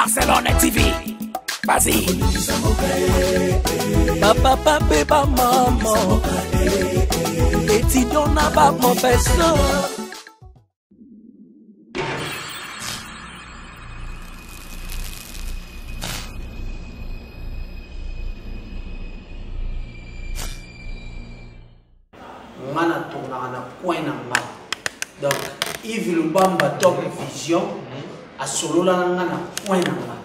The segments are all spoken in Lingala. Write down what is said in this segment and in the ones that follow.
Barcelone TV. Vas-y. Papa, papa, maman. Étudiant n'a pas mon personne. Mana tourna na coin na nga. Donc Yves Lumbamba Top Vision a solo la nga na coin na nga.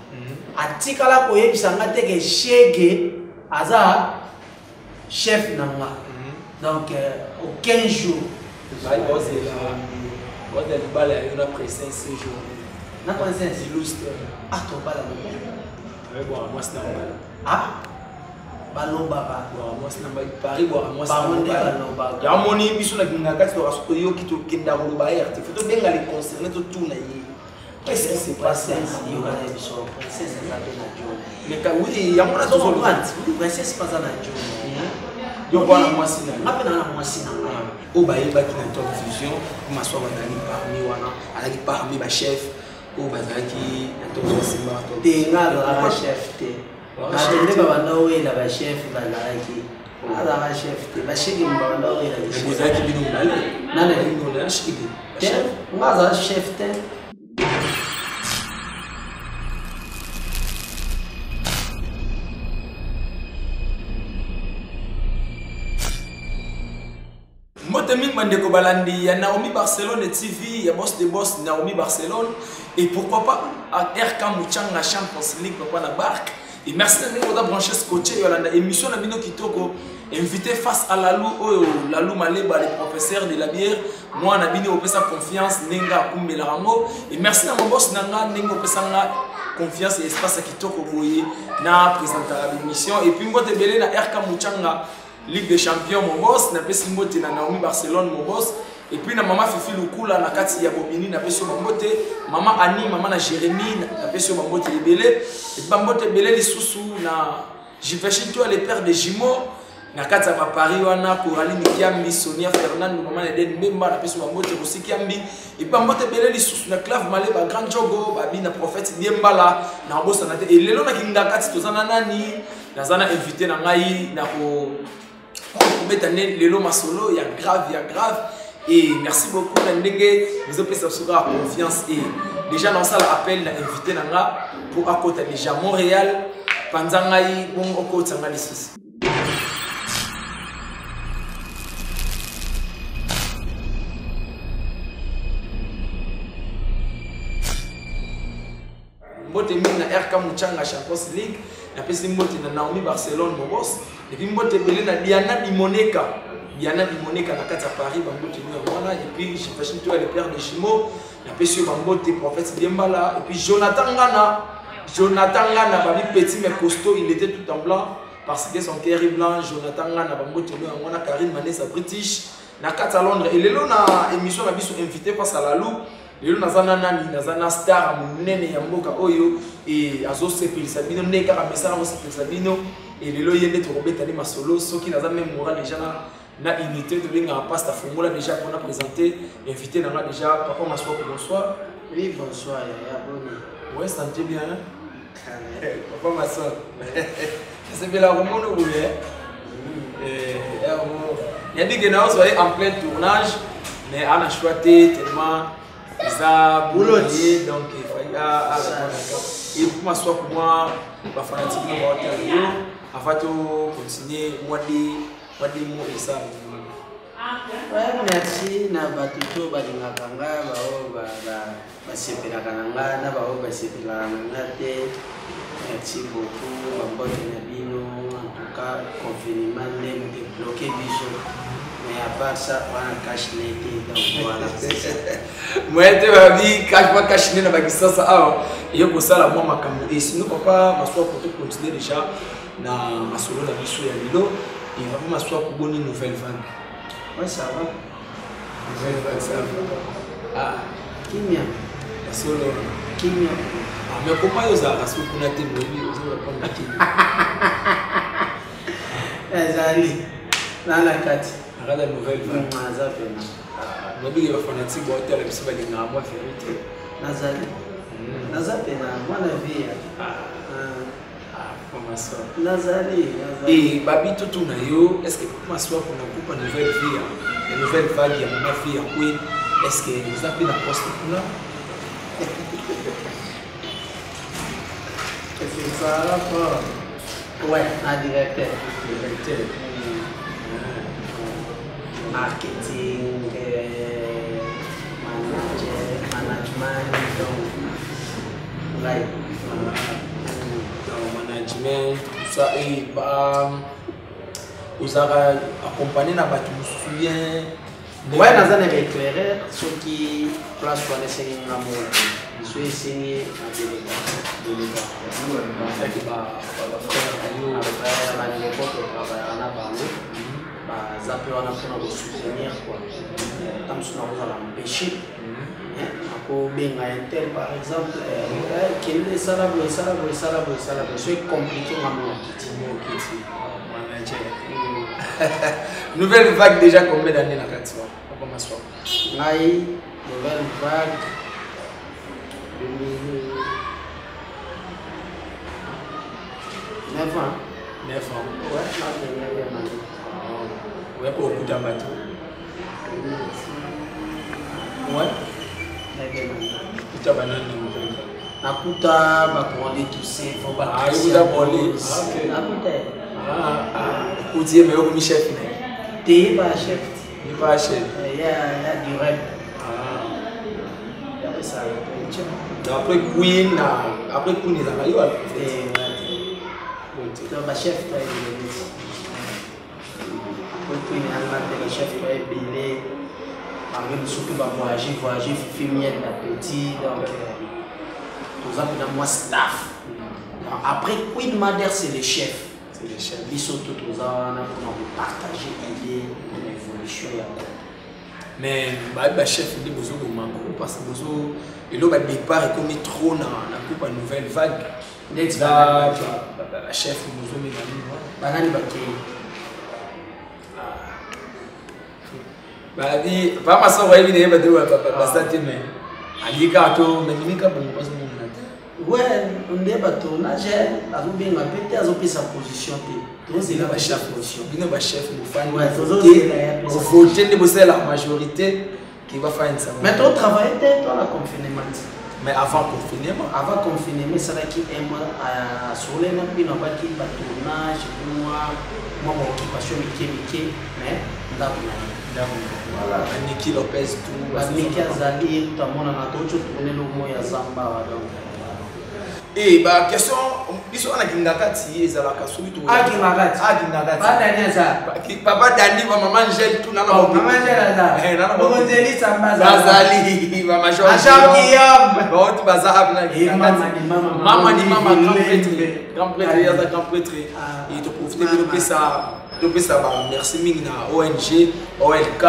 Atikala ko yebisa nga te ke Shege aza chef na nga. Donc au 15 jours Quand elle balle, il y a une présence ce jour. na présence Illustre. ah to bala mo. Oui, bon, moi c'est normal. Ah baloba ba. Bon, moi c'est normal. Paris, bon, moi c'est Baronde normal. baloba. Il y a un moni, il y a un gars qui a eu qui a il faut bien aller concerner tout le monde. Qu'est-ce qui s'est passé ici au Ghana biso? Princesse na Joe. Mais oui, il y a mon Toujours oui, princesse pas na Joe. Yo bwana mwasi na Ngapena na mwasi na nga. o bayeba ki na Top Vision kuma so bazali parmi wana alaki parmi ba chef o bazali na Top Vision ba to Te nga la chef te. Na tende ba bana wela ba chef ba la ki. Ala ba chef te. Ba shiki mba bana wela ki. vous avez qui bino nale Nana bino na shiki te. Nga za chef te. Moteming Bandeko Balandi, il y a Naomi Barcelone TV, il y a Boss de Boss Naomi Barcelone, et pourquoi pas à RK Mouchanga Champions League, pourquoi la barque. Et merci de brancher ce côté, il y a l'émission Nabino Kitoko, invité face à Lalou, Lalou Maleba, le professeur de la bière, moi Nabino au sa confiance, Nenga Kumbelarango, et merci à mon boss Nanga, Nenga Pesanga, confiance et espace à Kitoko Boye, na présenter l'émission, et puis moi te belé na RK Mouchanga. Ligue des Champions, mon boss, na pesi mbote na Naomi Barcelone, mon boss. Et puis na maman Fifi Lukula, na Kati Yabobini, na pesi mbote. Maman Annie, maman na Jérémy, na pesi mbote libélé. Et puis mbote belé les sous na j'imagine toi les pères des jumeaux. Na Kati ma Paris wana Coraline Kiambi, Sonia Fernando, maman Eden Memba, na pesi mbote aussi Kiambi. Et puis mbote belé les sous na Clave Malé, ba Grand Jogo, babi na prophète Diembala, na boss na te. Et lelo na kinga Kati tozana nani, na zana invité na ngai na ko Lelo Masolo, il y a grave. Et merci beaucoup, Nandenge. Vous avez fait ça confiance. Et déjà, dans ça, l'appel, on a invité Nanga pour accoter déjà Montréal, Panzangaï, bon, au côté de Sangalis. Mbote mine na RK Mouchanga Champions League, na pesi mbote na Naomi Barcelone mon boss, et puis mbote belé na Diana Dimoneka na kati ya Paris bambote mine wana, et puis je fais toi le père de Chimo, na pesi bambote prophète Diembala, et puis Jonathan Ngana babi petit mais costaud, il était tout en blanc parce que son cœur est blanc. Jonathan Ngana bambote mine wana, Karine Manessa British na kati ya Londres, et lelo na émission na biso invité face à Lalou. Lelo nazana nani nazana star munene ya mboka oyo et azo sepelisa bino neka ka mesala mo sepelisa bino et lelo yende to robeta ni masolo soki nazana même moral déjà na unité de linga pasta formula déjà qu'on a présenté invité na déjà papa Maswa bonsoir. Oui, bonsoir ya boni. Ouais, santé bien hein? Papa Maswa. C'est bien la remonte ou bien? Il y a dit que nous sommes en plein tournage mais on a choisi tellement ça boulottier donc il fallait et pour m'asseoir pour moi la fanatique de l'Ontario afin de continuer moi des mots et ça. Ouais, merci na batuto balingaka nga basepelaka na nga na bao basepelaka na nga te. Merci beaucoup bambote na bino en tout cas confinement ndenge débloqué biso. Mais à part ça, on a caché l'été, donc voilà. Moi, je cache l'été dans la distance. Et je ça la moi ma caméra. Et sinon, papa, ma soeur pour continuer déjà dans ma solo la mission ya Lilo. Et vraiment ma soeur pour bonne nouvelle vente. Ouais, ça va. Nouvelle vente, ça va. Ah, Kimia. La solo. Kimia. Ah, mais comment ils ont rassé pour notre bébé? Ils ont répondu à Zali. Dans la carte. La nouvelle vente. Nazapena. Nabi ya fanatique wa hotel ya msiba linga moi vérité. Nazali. Et Babi tout na yo, est-ce que ma soeur pour nous couper nouvelle vie, une nouvelle vague ya ma fille en Queen, est-ce que vous avez la poste pour là? C'est ça là. Ouais, un directeur. Marketing, management, donc, like, management, tout ça, et vous avez accompagné dans votre soutien. Ouais, dans un éclaireur, ceux qui place pour les signes d'amour, ceux qui signent en délégation. Zappé on a fait notre soutenir quoi. Tant que nous allons empêcher. Ako benga intel par exemple, qui est ça là, c'est compliqué à moi. Nouvelle vague déjà combien d'années la carte soir? Comment m'asseoir? Nouvelle vague 9 ans. 9 ans. Ouais, là, ouais, pour beaucoup d'amateur. Ouais. Kuta banane nakuta bakonde tout c'est faut pas ah il a volé nakuta kutie mais au chef t'es pas chef il pas chef il y a du rêve ah ça après Queen après Queen ils ont eu donc ba chef toi Queen a chef toi belé avec surtout voyager filmer la petite donc tout ça dans moi staff après Queen Mother c'est le chef ils sont tous on a pour partager l'idée de l'évolution mais bah chef il dit besoin de mango parce que besoin et là départ comme trop dans la coupe à nouvelle vague là chef besoin mais banani bakay Babi, pas ma soeur, il est venu à Bassati, mais à l'Ikato, mais il n'y a pas de monde. Ouais, on est bateau, on a bien appelé à sa position. Il a chef position. Il a chef, il faut voter de la majorité qui va faire ça. Mais ton travail était dans le confinement. Mais avant confinement. Avant confinement, c'est là qui aime à sur les nappes, n'a pas qui va tournage, moi, mon occupation, mais là, voilà, Niki Lopez tout. Niki Azali, tout le monde a tourné le mot à Zamba. Et bah question, ils ont un Gingakati, ils ont la cassouille tout. Ah Gingakati. Ah Gingakati. Pas Daniel ça. Papa Dani va maman gèle tout nana. Maman gèle là. Maman gèle ça Zamba. Azali va major. Acham Guillaume. Bon tu vas ça abna. Maman ni maman grand prêtre, il y a grand prêtre. Il te profite de ça. Donc ça va merci Mingna ONG OLK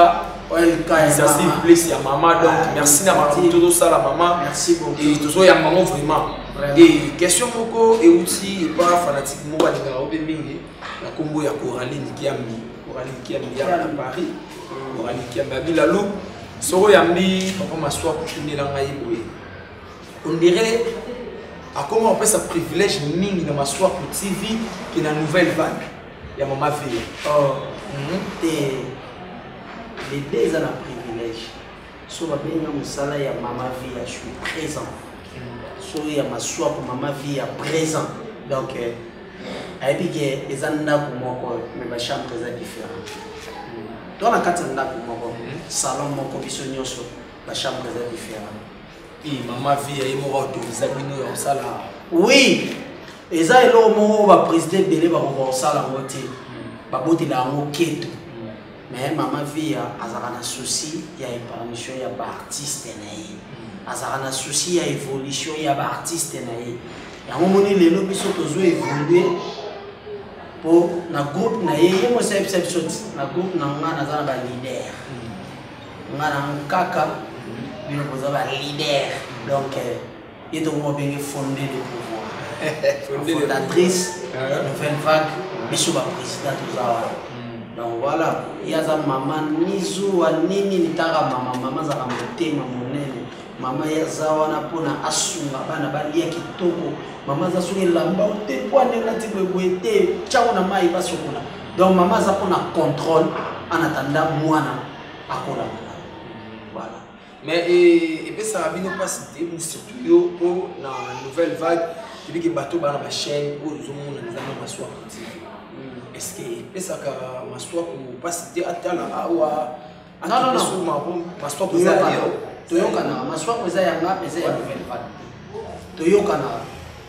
ils assistent plus à maman donc merci na tout ça la maman merci beaucoup et tout ça y a maman vraiment et question beaucoup et aussi pas fanatique mo ba dinga obe mingi la kombo ya Coraline qui a mis à Paris Coraline qui a mis la loup soro ya mi papa maswa kutuni la ngai boye on dirait à comment on peut ça privilège mingi na maswa pour TV qui na nouvelle vague. Il y a ma fille. Oh, les deux ont un privilège. Sur la bien il y a maman vie, je suis présent. Sur il y a ma soeur pour maman vie à présent. Donc, et puis les gens pour moi, mais ma chambre est différente. Dans la carte pour moi, salon mon commissionnaire sur la chambre est différente. Et maman vie, elle m'a autorisé à venir au salon. Oui. Et ça, il y a un président belé va voir ça la moitié. Ba bote la moquette. Mais maman vie a un souci, il y a une permission, il y a pas artiste naïe. A un souci, il y a évolution, il y a pas artiste naïe. Et à un moment les lobbies sont toujours évoluer pour na groupe naïe, moi c'est exception. Na groupe na nga na leader. Nga na kaka, il nous a leader. Donc il doit bien fonder le pouvoir. Fondatrice, nouvelle vague, Bissou va président tout ça. Donc voilà, il y a sa maman, Nizu, Nini, Nitara, maman, Zara, Moté, Mamonene, mama ya zawana pona asunga bana balia kitoko mama za sunga lamba te poane na tibwete chao na mai basokuna donc mama za pona contrôle en attendant mwana akola voilà mais et puis ça a bien passé surtout yo pour la nouvelle vague qui dit que bateau ba na chaîne pour zoom na nzama maswa est-ce que ça ka maswa pour passer atala awa non maswa pour ça toyokana maswa koza yanga pesa ya nouvelle vague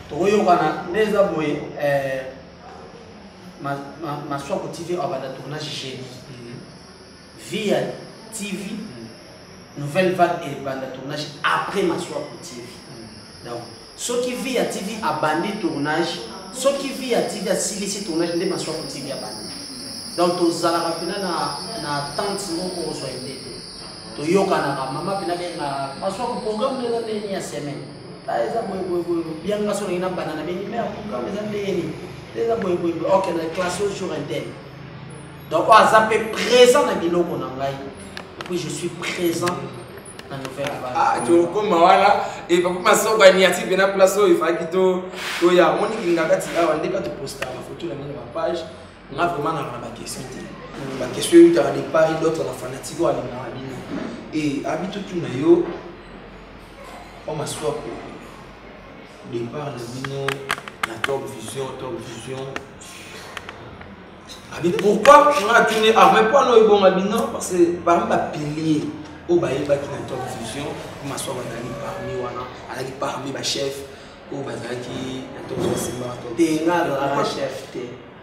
toyokana neza boye maswa ko TV abana tournage chez via TV nouvelle vague et banda tournage après maswa ko TV donc ce qui via TV abandi tournage ce qui via TV silisi tournage ndé maswa ko TV abandi donc tozala rapina na tante moko zo indete toyokana ka mama pina benga maswa ko programme de la dernière semaine eza boy bien ngaso ina banana beni mais programme eza ndeni eza boy OK na classe au jour interne donc on a présent na biloko na ngai et puis je suis présent dans nouvelle vague ah tu comme voilà et papa masoko aniati bena place il faut que to ya moni kinga kati awa ndeka to poster ma photo na mini ma page on a vraiment na ba question la question il y a des paris d'autres la fanatique wa na bino et habito tu na yo on m'assoit départ na bino na top vision abi pourquoi on a tourné mais pas no bon abino parce que par ma pilier au baye ba qui na top vision on m'assoit parmi wana alaki parmi ba chef au bazaki na top vision te ngala chef te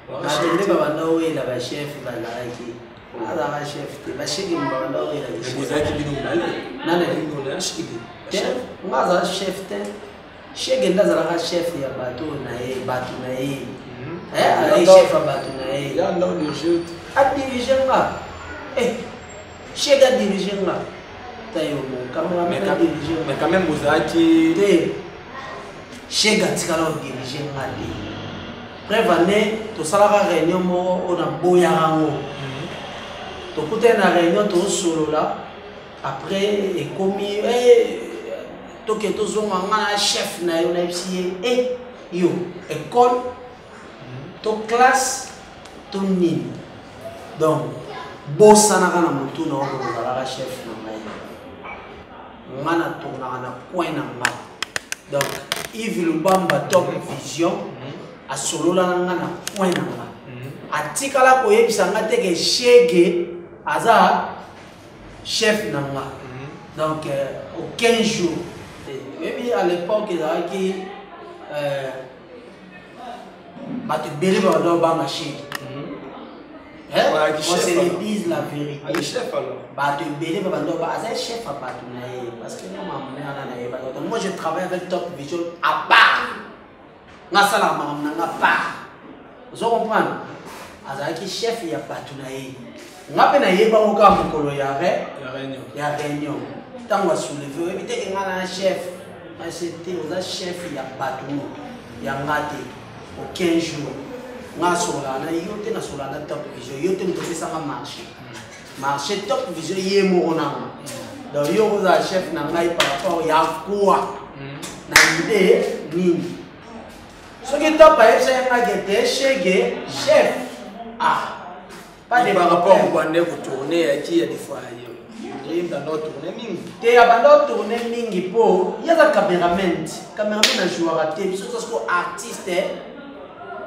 atende baba we la ba chef bazaki ala chef te ba chef baba we la chef bazaki bino ngale nana bino la chef ngaza chef te chege ndazala chef ya bato na ye ali chef ya bato na ye ya ndo dirige a diriger nga chege a diriger nga tayo mo cameraman a diriger mais quand même bazaki te chege atikala o diriger nga te prévane tosalaka réunion moko ona boyaka ngo tokutana na réunion tosolola après ekomi toke tozonga nga chef na yo na yebisi ye yo école to classe to nini donc bosanaka na motu na oko kozalaka chef na ngai nga na tongaka na coin na nga donc Yves Lubamba Top Vision asolola na nga na coin na nga atikala koyebisa nga teke Shege aza chef na nga donc au 15 jours. Même à l'époque, il y avait qui on se le dise la vérité. Le chef alors. Parce que moi je travaille avec Top Vision à part. Vous comprenez? Azaki chef ya batunaye. Ngape na yeba oka mukolo ya réunion. Tango soulever éviter que ngana chef. C'était aux chef ya batuno. Ya ngate au 15 jours. Nga solana yote na solana Top Vision. Yote mtopesa ka marché Top Vision yemo onanga. Donc yo oza chef na ngai par rapport ya quoi. Na idée nini. Ce qui est top, c'est chef. Ah, pas de rapport au bandé pour tourner, qui a des fois. Il y a d'autres tournées mingi. Il y a d'autres tournées mingi pour. Il y a des caméramans. Caméramans à jouer à télé. Parce que artistes,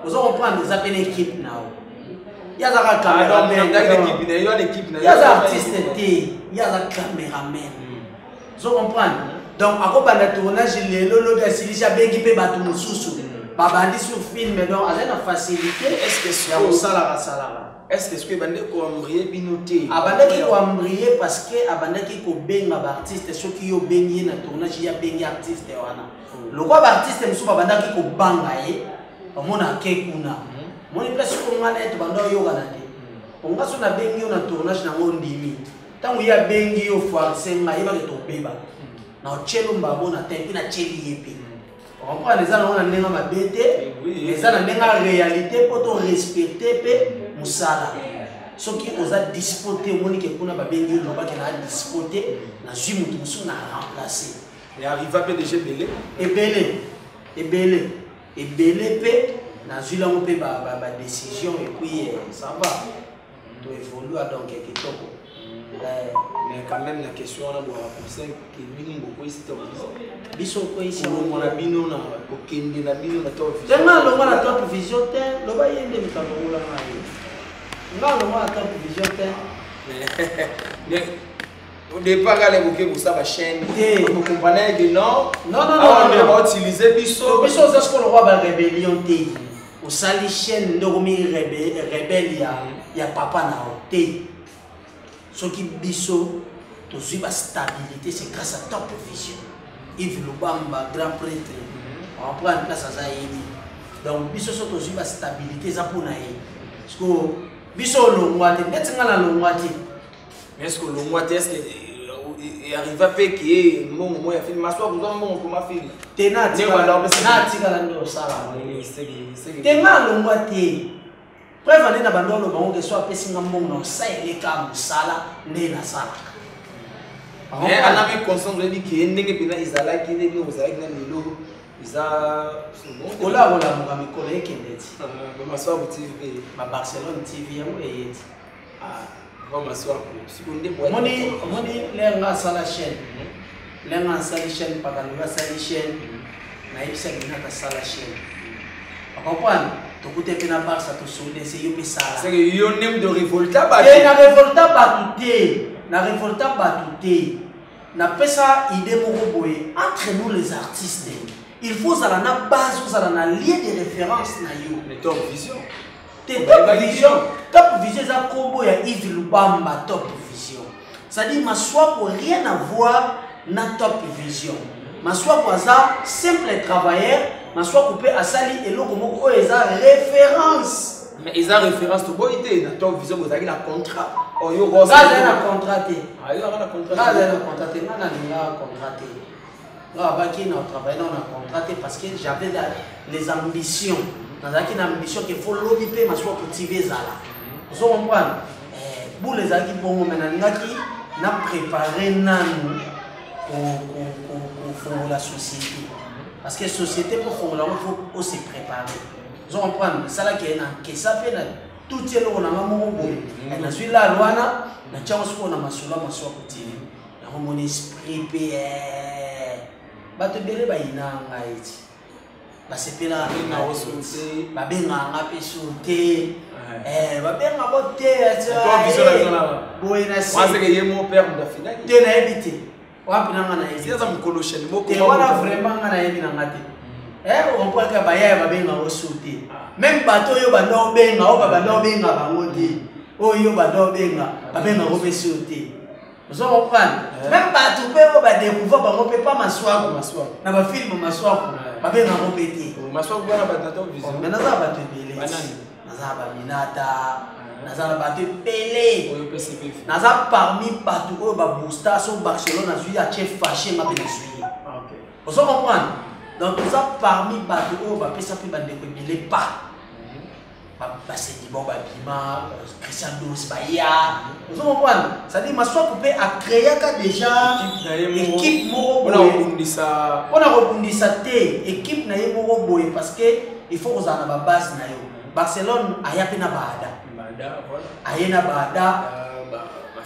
vous comprenez, vous appelez l'équipe now. Il y a des caméramans. Il y a l'équipe. Il y a des artistes, il y a des caméramans. Vous comprenez. Donc, à quoi le tournage, il y a l'autre qui a bien équipé bateau sous. Babandi sur film donc avec la facilité est-ce que c'est est-ce que bande ko ambrier binoté abandaki ko ambrier parce que abandaki ko benga ba artiste ceux qui yo bengi na tournage ya bengi artiste wana le quoi ba artiste musu babandaki ko banga ye omona ke kuna moni place ko ngana eto bando yo kana te onga so na bengi yo na tournage na ngondimi tangu ya bengi yo forcer nga yeba ke to beba na chelo mbabona tempi na cheli yepe. On comprend les gens on a nenga mabete les gens nenga réalité pour respecter pe musala ce qui osa dispoter moni ke kuna ba bengi no ba ke na dispoter na jui mutu musu na remplacer Et arrive à PDG belé. Et belé pe na zula on pe ba décision et puis ça va. Tu évolues donc quelque temps. Mais quand même la question on a pour 5 qui minimum beaucoup ici top vision. Biso ko ici on a bino na kokende na bino na top vision. Tellement le la top vision te lo ba yende mitabola ngai. Ngalo la top vision te. Mais au départ les bouquets pour ça ma chaîne. Vous comprenez que non. Non. On va utiliser biso. Biso c'est ce qu'on voit ba rébellion te. Au sali chaîne ndomi rebelle ya papa na te. Ce qui biso to suivre stabilité c'est grâce à Top Vision. Yves Lubamba grand prêtre. On prend une place à Zaïmi. Donc biso so to suivre stabilité za pour naï. Parce que biso lo ngwate net ngala lo ngwate. Mais est-ce que le ngwate est-ce que arrive à payer qui est mon moi a fait m'asseoir pour mon pour ma fille. Tena tika la ndo sala. Tena lo ngwate. Preuve na bandolo bango que soit pesinga mbongo ça ele ka musala ndena sala. Mais on avait conscience de dire que ndenge pena izala ki ndenge ozala ki na lelo iza ola mo mikolo ekendeti. Ba maswa bu TV ba Barcelone TV yango eyeti. Ba maswa seconde boîte. Moni lenga sala chaîne. Lenga sala chaîne pakalo sala chaîne. Na ibisa bina ka sala chaîne. Comprendre? Tout est bien à part ça, tout soulevé, c'est yo ça. C'est que yo nem de révolta battu. Na révolta battu. Na révolta battu. Na pesa idée moko boye entre nous les artistes. Il faut ça na base, vous avez un lien de référence na yo. Mais Top Vision. Top Vision. Top Vision ça combo ya Yves Lubamba Top Vision. Ça dit ma soit pour rien à voir na Top Vision. Ma soit pour ça simple travailleur. Ma soit coupé à Sali et l'eau comme ils ont référence. Mais ils ont référence tout bon idée. Dans Top Vision vous avez un contrat. Oh yo ça c'est un contraté. Ah il a un contrat. Ça c'est un contraté. Moi on a contraté. Là baki na travail on a contraté parce que j'avais les ambitions. Dans une ambition qu'il faut l'obiter ma soit cultiver ça là. Vous comprenez? Pour les amis bon maintenant ngaki na préparer nanu pour la société. Parce que la société, pour faire il faut aussi préparer. Vous comprenez? C'est là qu'il y a un ça fait tout est là, on a un moment où on a suivi la loi, on a changé ce qu'on a massoula, massoula continue. On a mon esprit, bah te belé bah il a un haïti. Bah c'est pas là, il a sauté, bah ben a un sauté, bah ben a voté, tu vois. Toi vision là là. Bon il a. Moi c'est que il mon père on a fini. Tu n'as évité. Wapi na ngana hizi sasa mkolosheni moko wana vraiment ngana yebi na ngati on peut que baya ba benga osouté même bato yo ba no benga o ba no benga bango te o yo ba no benga ba benga o be souté vous comprenez même bato pe o ba découvrir bango pe pas maswa na ba film maswa ba benga o beti maswa bwana ba Top Vision mais na za ba te belé na za ba minata Nazara battu Pelé. Nazara parmi partout où Babousta sur Barcelone a joué à chef fâché m'a bien suivi. Vous comprenez? Donc tout ça parmi partout où Babé ça peut bander que pas. Bah c'est du bon Babima, Christian Dos Bahia. Vous comprenez? Ça dit ma soit coupé à créer déjà équipe moro. On a rebundi ça té équipe na yé moro boy parce que il faut que ça na base na yo. Barcelone a yapi na bada. Ayena bada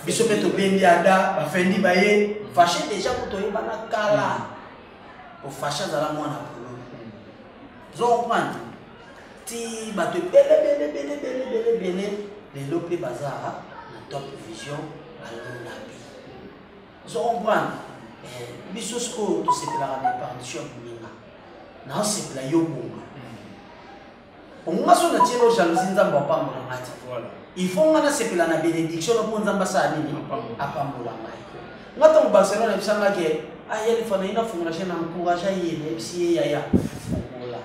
biso peto bendi ada ba fendi baye fâché déjà pour to yebana kala au fâché za la mwana polo zo comprendre ti ba te bele les lopé bazar na Top Vision alona bi zo comprendre biso sko to se pela na partition minga na se pela yo bonga on a son atiro jalousie nzamba pambola ngati voilà il faut ngana sepela na bénédiction pour nzamba sa nini apambola ngai ngata mu Barcelone bisanga ke ayeli fana ina fungula chena encourager yele FCA yaya voilà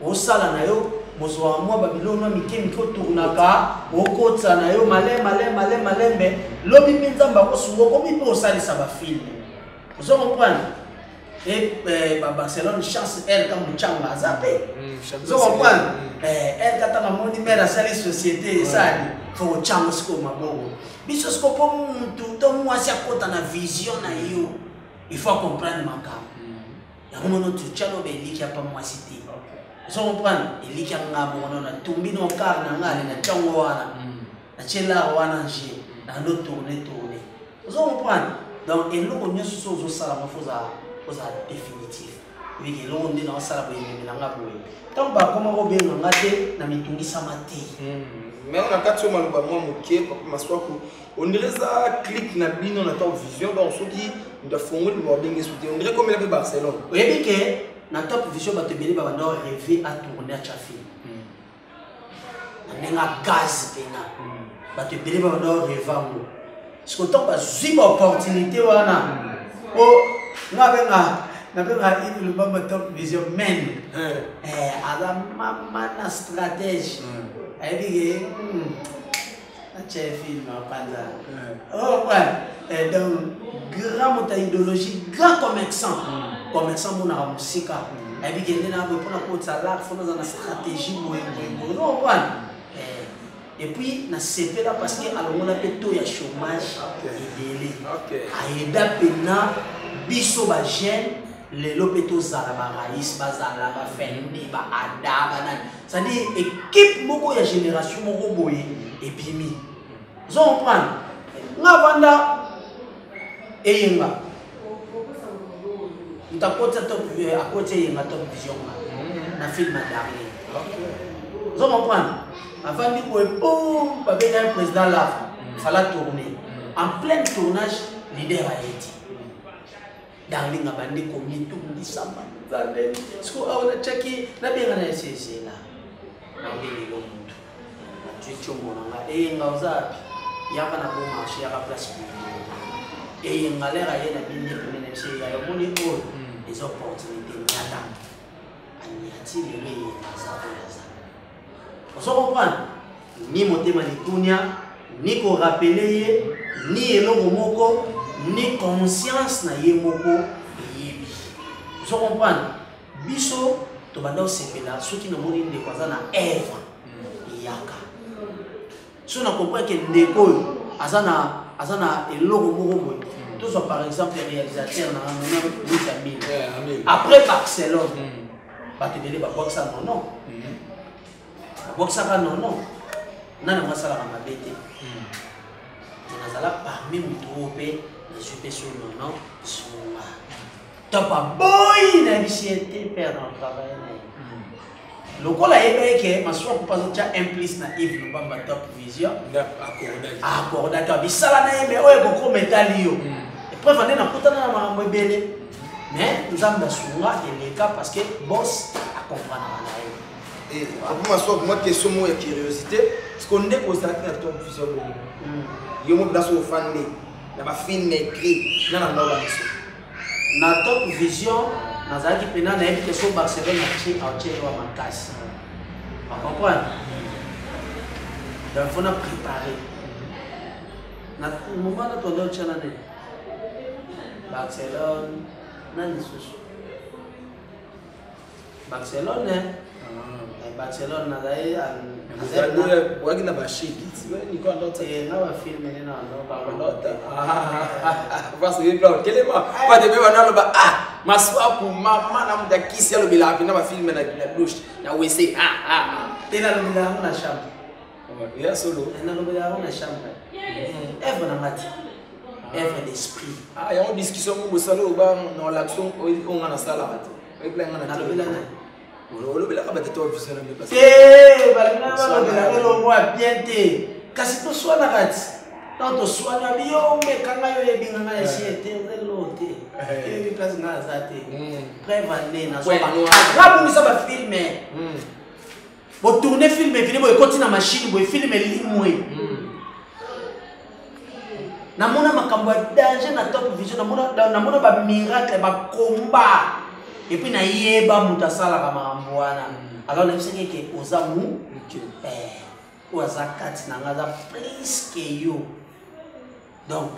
o sala na yo mozwa mwa babilono mike miko tournaka o kotsa na yo malembe lobi nzamba ko sungo ko bi po salisa ba film vous comprenez? Et Barcelone chance elle comme Changa zappé. Vous comprenez? Elle quand on a mon numéro à sa société ça faut Changa ce qu'on m'a bon. Biso ce qu'on peut tout moi c'est à côté na vision na yo. il faut comprendre ma cam. Il y a un moment où tu as dit qu'il n'y a pas moi cité. Vous comprenez? Il y a un moment où on a tombé dans le car, on a tourné. Vous comprenez? Donc, il y a une chose qui est définitive. Il y a une chose qui est tant que comment on bien on a été na mitungi samati. Mais on a quatre mois le moi moqué parce que on dirait ça clic na bino na top vision donc ceux qui doivent former le mobbing et soutenir on dirait comme il y a Barcelone. Oui bien que na top vision ba te beli ba na rêver à tourner à chafi. Na nga gaz pena. Ba te beli ba na rêver mo. Ce que tant pas ziba opportunité wana. Oh na benga le bamba top vision men ala mana stratégie ayibike ache film panza oh ouais donc grand mota idéologie grand commerçant mona musika ayibike ndena bo pona ko tsala fona za na stratégie moyo non voilà et puis na CP là parce que alongola pe to ya chômage idélé aida pena biso ba jeune les lopetos zala ba raïs ba zala ba fendi ba adaba nan ça dit équipe moko ya génération moko boye et bimi zo comprendre nga vanda eyenga utakota top à côté yenga top vision na film dernier zo comprendre avant de boye boum ba ben président là fallait tourner en plein tournage leader a été dans les ngabandi komi tout ndi samba zande sko awona chaki na benga na sese na ngeli lo muntu tu chomona nga ngauza yaka na bo marché yaka place et ngalera yena bindi pemene che ya yomoni ko des opportunités nyata anyati lele za za on comprend ni motema likunya ni ko rappeler ni eloko moko ni conscience na ye moko yebi. Vous comprenez? Biso to banda sepela soki na moni ndeko aza na œuvre yaka. So na comprendre que ndeko azana eloko moko boy. To so par exemple réalisateur na mona après Barcelone. Ba te dele ba boxa non. Ba boxa non. Nana masala ka mabete. Nazala parmi mutope je peux sur le nom, top à boy, la visibilité perd dans le travail. Le coup là, il est que ma soeur pour pas déjà implice na Yves le bamba top vision. D'accord, d'accord. Mais ça là, mais ouais, beaucoup métallio. Et puis on est dans tout dans ma mobile. Mais nous avons besoin et les cas parce que boss à comprendre la et après ma soeur, moi question moi curiosité, ce qu'on est constaté dans top vision. Yo mo place au fan na ba film écrit na top vision nazaki pena na yebi so Barcelone na chi wa makasi on comprend donc faut na préparer na moment na tondo chana ne Barcelone na lisusu Barcelone Barcelone na dai wagi na bashiki ni kwa ndoto na wa film ni na ndoto parce que blanc kelema pas de beba na loba maswa ku mama na muda kisi alo bila na ba film na douche na wc tena lo bila na chambre ya solo na lo bila na chambre eve na mati eve d'esprit ya on discussion mo salo ba na l'action on na sala mati e plan na lo bila na on bila ka batete officiel na parce eh balina ba bila lo mo bien te kasi to so na kati tanto so na bio me kanga yo e binga na siete lo te e place na zate prévaler na so ba bu misa ba filmer bo tourner film et bo ekoti na machine bo filmer limwe na mona makambo danger na top vision na mona ba miracle ba combat et puis na yeba mutasala kama ambwana alors na bisenge ke ozamu oza kati na ngaza plus que yo donc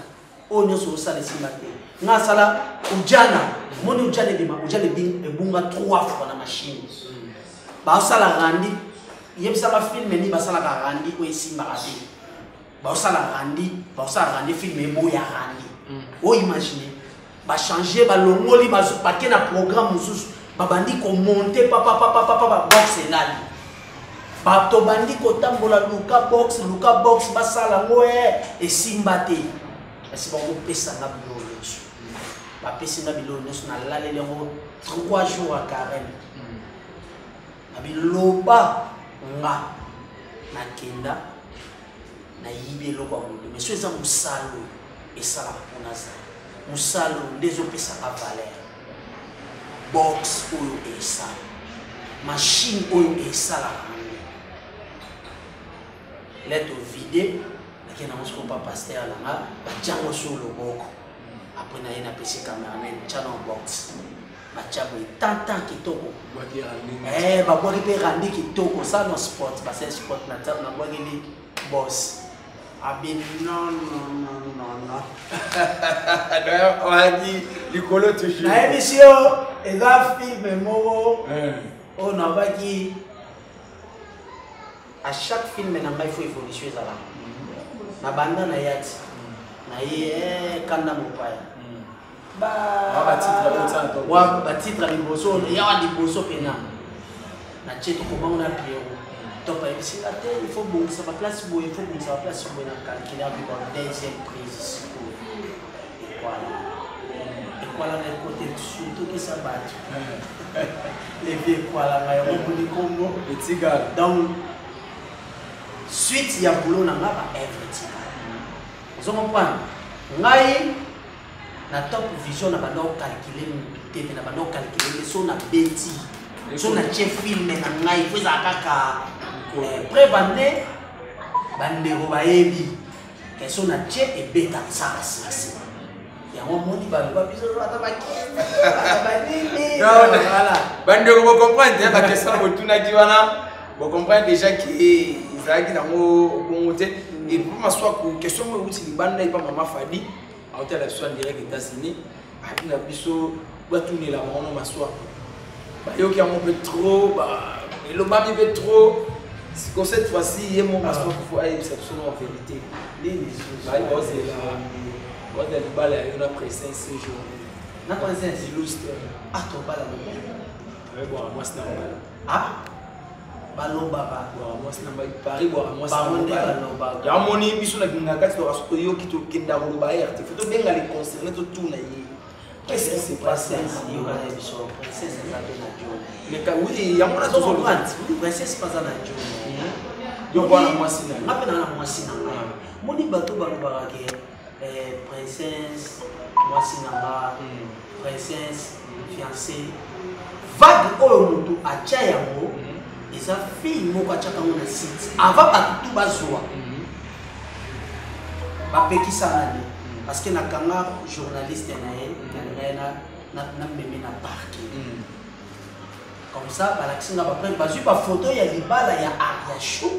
on est sur ça les simate nga sala ujana moni ujana bima ujana bin ebunga 3 fois na machine ba sala randi yebisa ba film ni ba sala ka randi ko esimba kasi ba sala randi film eboya randi o imaginer ba changer ba longoli ba paquet na programme mususu ba bandi ko monter papa box elali ba to bandi ko tambola luka box ba sala ngoe e simbate esi ba ko pesa na bilolo ba pesa na bilolo na lalele ngo 3 jours à carême na biloba nga na kenda na yibe loba mutu mais so eza musalo esala pona za musalo ndezo pesa ka valeur box oyo esala machine oyo esala lettre vide lakini na mosiko pa pasteur langa ba jango sur le boko après na yena pesi cameraman channel box ba chabo tanta kitoko ba boki pe randi kitoko ça no sport ba c'est sport na table na boki ni boss abi non d'ailleurs on a dit Nicolo toujours na émission et là film moko on a pas qui à chaque film na ngai faut évoluer ça là na banda na yati na ye kanda mopaya ba titre liboso ya wa liboso pena na cheto ko bango na Pierrot top et si la terre il faut bon ça va place beau il faut bon ça va place beau na calculer avec la deuxième prise et voilà le côté surtout que ça bat les vieux quoi là mais on dit Congo et Tigal donc suite ya boulot na ngaba everything vous comprenez ngai na top vision na bando calculer TV na bando calculer so na beti so na chef film na ngai faut za kaka pré-bande bandero baebi que so na che et beta ça c'est ya moni ba biso ata ba nini voilà bandero vous comprenez la question botuna diwana vous comprenez déjà que Isaac nango bongote et pour m'asseoir que question moi outil banda et pas maman Fadi à hôtel la soirée direct aux États-Unis a na biso doit tourner là on m'asseoir ba yo qui a mon peu trop ba le bami peu trop c'est cette fois-ci il y a mon m'asseoir qu'il faut aller exceptionnel en vérité les ba yo c'est là on a le bal à une présence ce jour na présence illustre ah to bala avec bon moi c'est normal ah balomba moi c'est normal Paris bon moi c'est normal ya moni biso na ngakati to asko yo ki to kenda ko ba RT photo benga les concerts to tout na yi qu'est-ce qui s'est passé ici au Canada biso princesse na Joe mais ka oui ya mona to so princesse pas na Joe yo bwana mwasi na ngape na mwasi na moni bato balobaka ke princesse mwasi na princesse fiancée vague oyo mutu acha yango eza fille moko achaka ngo na site avant batutu bazwa bapekisana ne parce que nakanga journaliste na ye na meme na parking comme ça balakisi nga baprendre bazwi bafoto ya libala ya aria show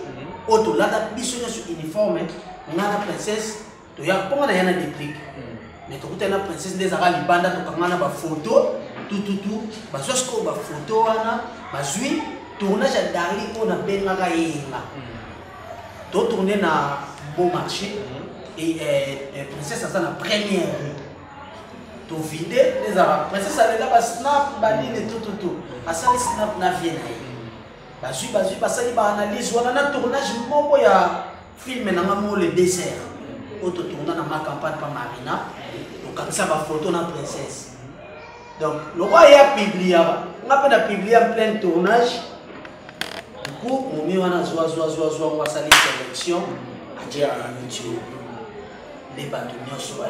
oyo tolanda biso nyonso uniforme nga na princesse toya mponga na ya na déplique mais tokuta na princesse nde ezaka libanda tokanga na bafoto tututu bazwa sikoyo bafoto wana bazwi tournage à Darli on a bien la gaïna. Tout tourné na Beau Marché et princesse a la première rue. Tout vidé les arabes. Princesse a là snap badine tout. A ça les snap na vienne. Basu pasali ba analyse on a tournage moko ya film na ngamo le dessert. Auto tourna na ma campagne pa Marina. Donc comme ça ba photo na princesse. Donc le roi y a publié, on a pas publié en plein tournage. Du coup, on met en zoa, on va salir sélection. À dire à YouTube, les bâtonnets sont la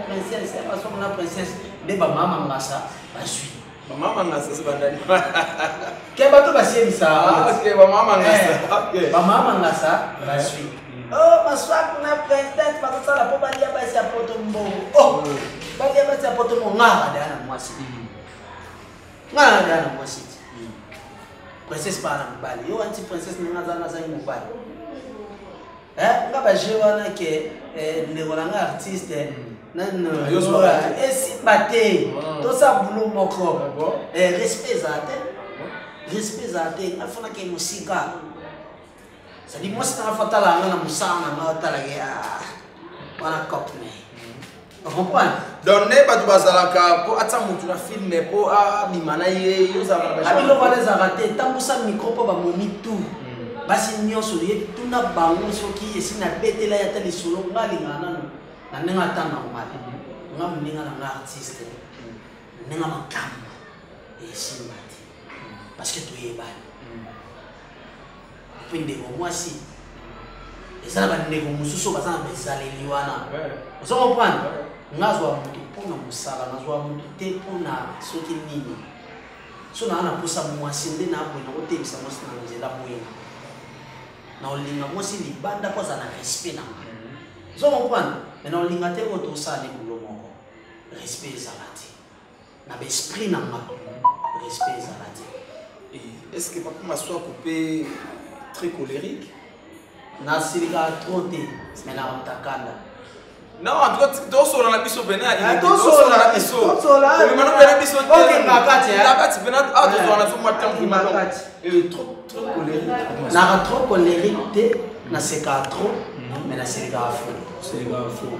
princesse, la princesse, les maman ça, va suivre. Maman ça c'est bandani. Quel bateau va suivre ça? Ok, maman ça. Ok. Maman ça, va suivre. Oh, ma soeur, on a princesse, parce que ça la pauvre dia ba sa poto mbo. Oh, ba dia ba sa poto mbo ngara dana mwasi. Ngara dana mwasi. Princesse pas na mbali. Yo anti princesse na za mbali. Nga ba jewana ke ndeko na artiste nan yo so ba. Si baté. To sa boulot moko. Respect zate. Respect zate. Afuna ke musika. Ça dit moi c'est un fatal à la musana na tala ya wana kopne comprendre donc ne bato bazalaka po ata mutu na film po abimana ye yozala abiloko wana ezalaka te tambusa micro mpo bamomi tu basi nyonso yebi tuna bango soki esi nabetela ye ata lisolo nga alingaka nano na ndenge ata normal nga moninga na nga artiste ndenge makambo esimba te parce que toyebani mpe ndeko mwasi eza na bandeko mosusu baza na bezaleli wana ozo comprendre nga azwa motu mpona mosala nazwa motu te mpona soki nini so naa naposa mwasi nde naboye nakotebisa mwasi na nzela mwena na olinga mwasi libanda mpo aza na respect na nga ozo comprendre me na olinga te oyo tosala ne bulo moko respect ezala te na baesprit na nga respect ezala te est-ce que papa maswa coupe très colérique nasilika trop te me na kotakanda non en tout cas tosola na biso pena tosola na biso mano pena biso ok makati nakati pena tosola na somo temps makati trop colérique naka trop colérique te naseka trop mais nasilika fou selika fou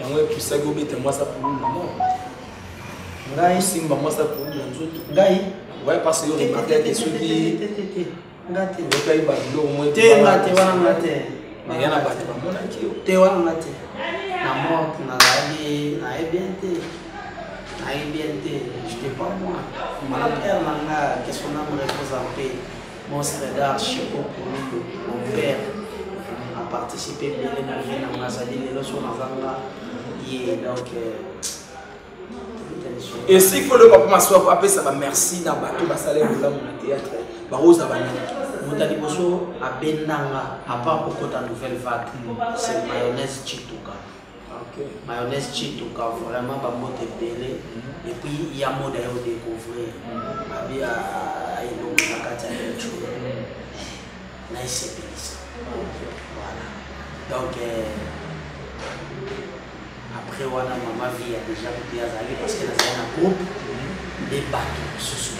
yango epusaki obete mwasa pulu na mort ngai simba mwasa pulu na nzoto ngai ouais parce que yo remarqué que soki ngate okai babilo mwe te ngate wana ngate ya na bato bamonaki yo te wana ngate na mort nazali bien te j'étais pas moi mala père nanga qu'est-ce qu'on a me représenté mon frère Chico Poulindo mon père a participé bien na vie na nazali lelo so nazanga ye donc et s'il faut le papa maswa après ça va merci na bato basale bola mon théâtre ba rosa bana motali boso abendanga à part kokota nouvelle vague c'est mayonnaise chituka. OK Mayonnaise chituka vraiment ba mote belé et puis il y a mode à découvrir abi a ilo na kata ya YouTube na isepelisa voilà donc après wana mama vie a déjà bien allé parce que dans un groupe des bateaux sous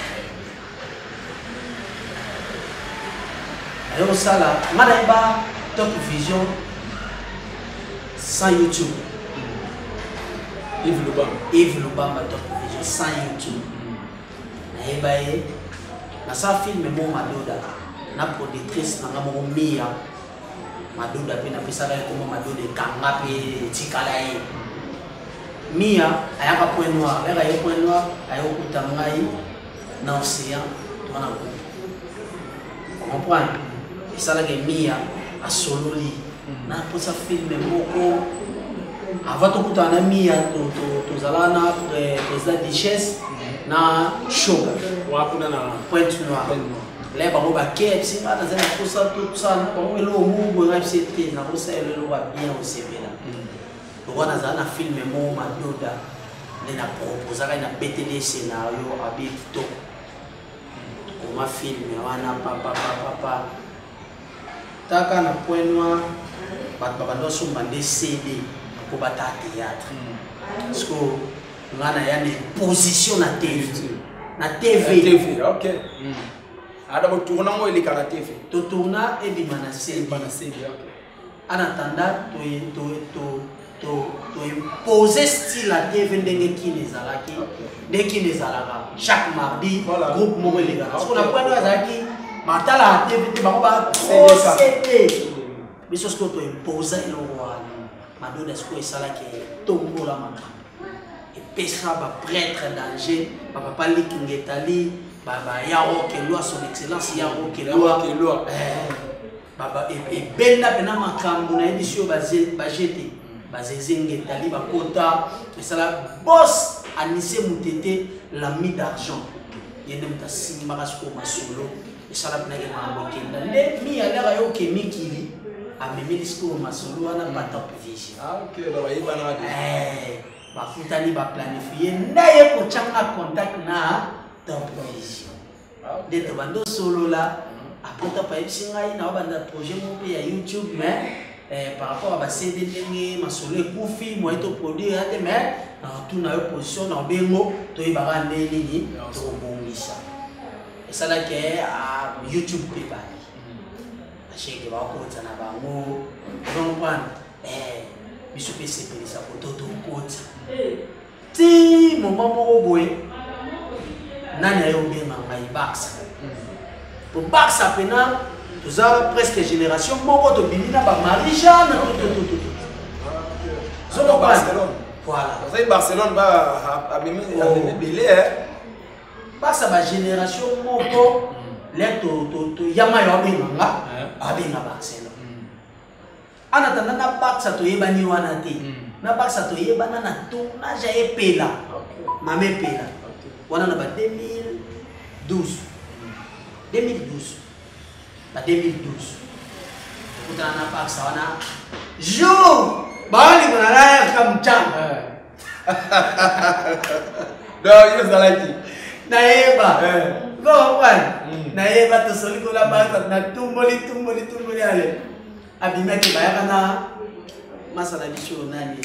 alors ça là madaiba Top Vision sans YouTube Yves Lubamba Top Vision sans YouTube naeba ye na sa film mo madoda na productrice na ngamo Mia madoda pe na pesa la ko madoda kanga pe tikala ye Mia ayaka point noir ayaka point noir ayoko kutangai na océan tona ko comprendre et ça là que Mia a sololi na posa film moko avant to kutana Mia to zala na président Duchesse na show wa kuna na point noir les bango ba KFC na za na posa tout ça bango lo mungu na FCT na posa lo ba bien au CPला donc on a na film mo madoda na proposer na BTD scénario abi to comment film wana papa taka na point noir bato bando somba de CD pour bata théâtre parce que ngana ya ne position na TV OK ada bo tourna mo ile kana TV to tourna e bi mana CD OK en attendant to imposer style la TV ndenge kini zalaki ndenge kini zalaka chaque mardi groupe mo ile kana parce que na point noir zalaki matala TV te ba CD biso ce que to imposer le roi madoda ce que ça là qui tombo la maman et pêchera ba prêtre danger papa likingetali baba yaro ke loi son excellence yaro ke loi baba et benda bena makambu na édition bazete bazezengetali bakota et ça là boss Anissé Moutete l'ami d'argent yende muta simba kasko masolo et ça là bena ke mabokenda ne mi ala yo ke mikili a même discours masolo wana ba Top Vision OK baba yibana ba futani ba planifier ndaye ko changa contact na Top Vision de to bando solo là après ta pa yipsinga ina banda projet mo pe ya YouTube mais par rapport à ba CD ndenge masolo ekufi mo eto produire ate mais na tout na position na bengo to ibaka ndeni ni to bongisa et ça là que YouTube pe ba cheke ba ko tsana bango comprendre biso pe sepelisa kototo koti ti moment moko boye nani ayobenga ngai Baxa po Baxa pena toza presque génération moko tobimi na bamarie-jeanne zolo Barcelone voilà Barcelone va belé Baxa ba génération moko le to yama yo abenga abenga Barcelone ana tanda na Baxa to yebani wana te na Baxa to yebana na tournage epela mame pela wana na ba 2012 ba 2012 kutana na Baxa wana jour bali kuna raya kamchanga do yo zalaki na yeba go wan na yeba to soli ko la Baxa na tumboli ale abimaki bayaka na masala biso nani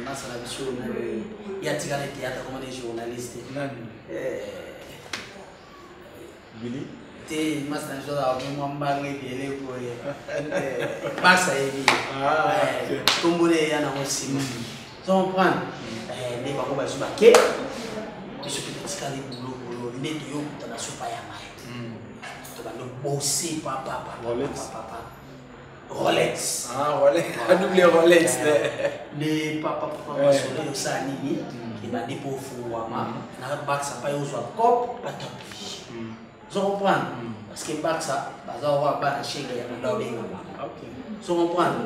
masala biso nani yatika le théâtre comme des journalistes nani Billy te masala biso da mo mbange dele ko Baxa yebi tombole yana osima so prendre ne ba ko ba suba ke biso petit kali boulot ne to yo kutana sopa ya mai le bosser papa Rolex double Rolex les papa soleil ça nini qui va dépo fouama na Baxa pa yo zo cop pa tapi je comprends parce que Baxa baza wa ba na chega ya na benga OK je comprends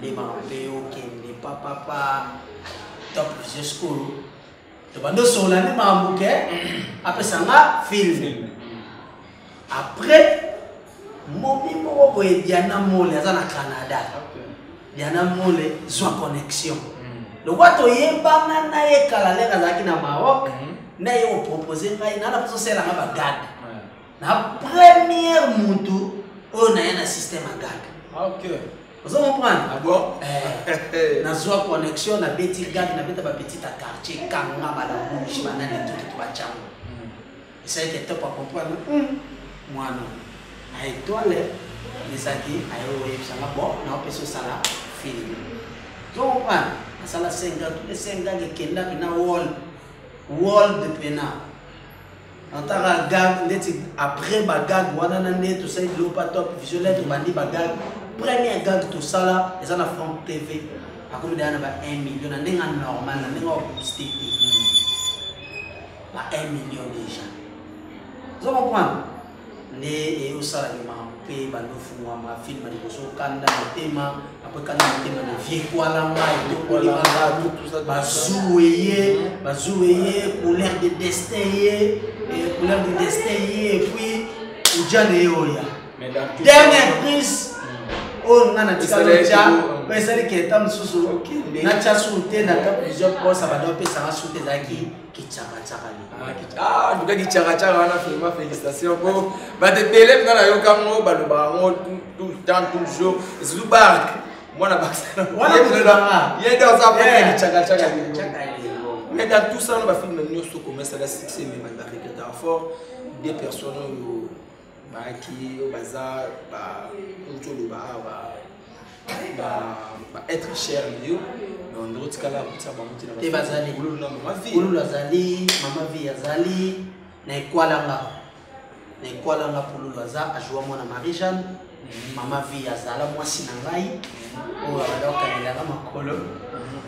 les mampe OK les papa top school to bando sola ni mambuke après ça nga film après momi moko boye Diana Mole aza na Canada Diana Mole zwa connexion le wato yebanga na ye kala le kazaki na Maroc na ye o proposer ngai na so sela nga bagad na première mutu o na ye na système agad OK vous comprenez ah bon na zwa connexion na beti gad na beta ba petit quartier kanga bala bouche banane tout ba chango c'est que top à comprendre mwana a étoile les aki ayo yebisanga bon na opeso sala film donc on sala 5 tous les 5 gars qui kenda na wall de pena antara gag ndeti après ba gag wana na neto sai lo pa top visuel to bandi ba gag premier gag to sala eza na Franc TV akomi dana ba 1 million na ndenga normal na ndenga publicité ba 1 million déjà vous comprenez ne au salama pe bando fumwa ma film de boso kanda tema après kanda tema na vie kwa la mai to ko la tout ça bazouye couleur de destin et puis ujane oya dernière prise on na tikaloja pesa liketa msusu na cha sute na ka plusieurs posa bado pesa sute zaki kichaka ah duka kichaka wana vraiment félicitations pour ba de belé na yo kango baloba ngo tout le temps toujours Zubark mwana Baxa wana il est dans sa première kichaka mais dans tout ça on va film nous so commence à la succès mais Marika Darfort des personnes qui au bazar être cher mieux dans d'autres cas là ça va monter te bazali ulu lazali mama vi yazali na ekwalanga pululu aza ajua mwana Marie-Jeanne mama vi yazala mwasi na ngai oyo abadaokanelanga makolo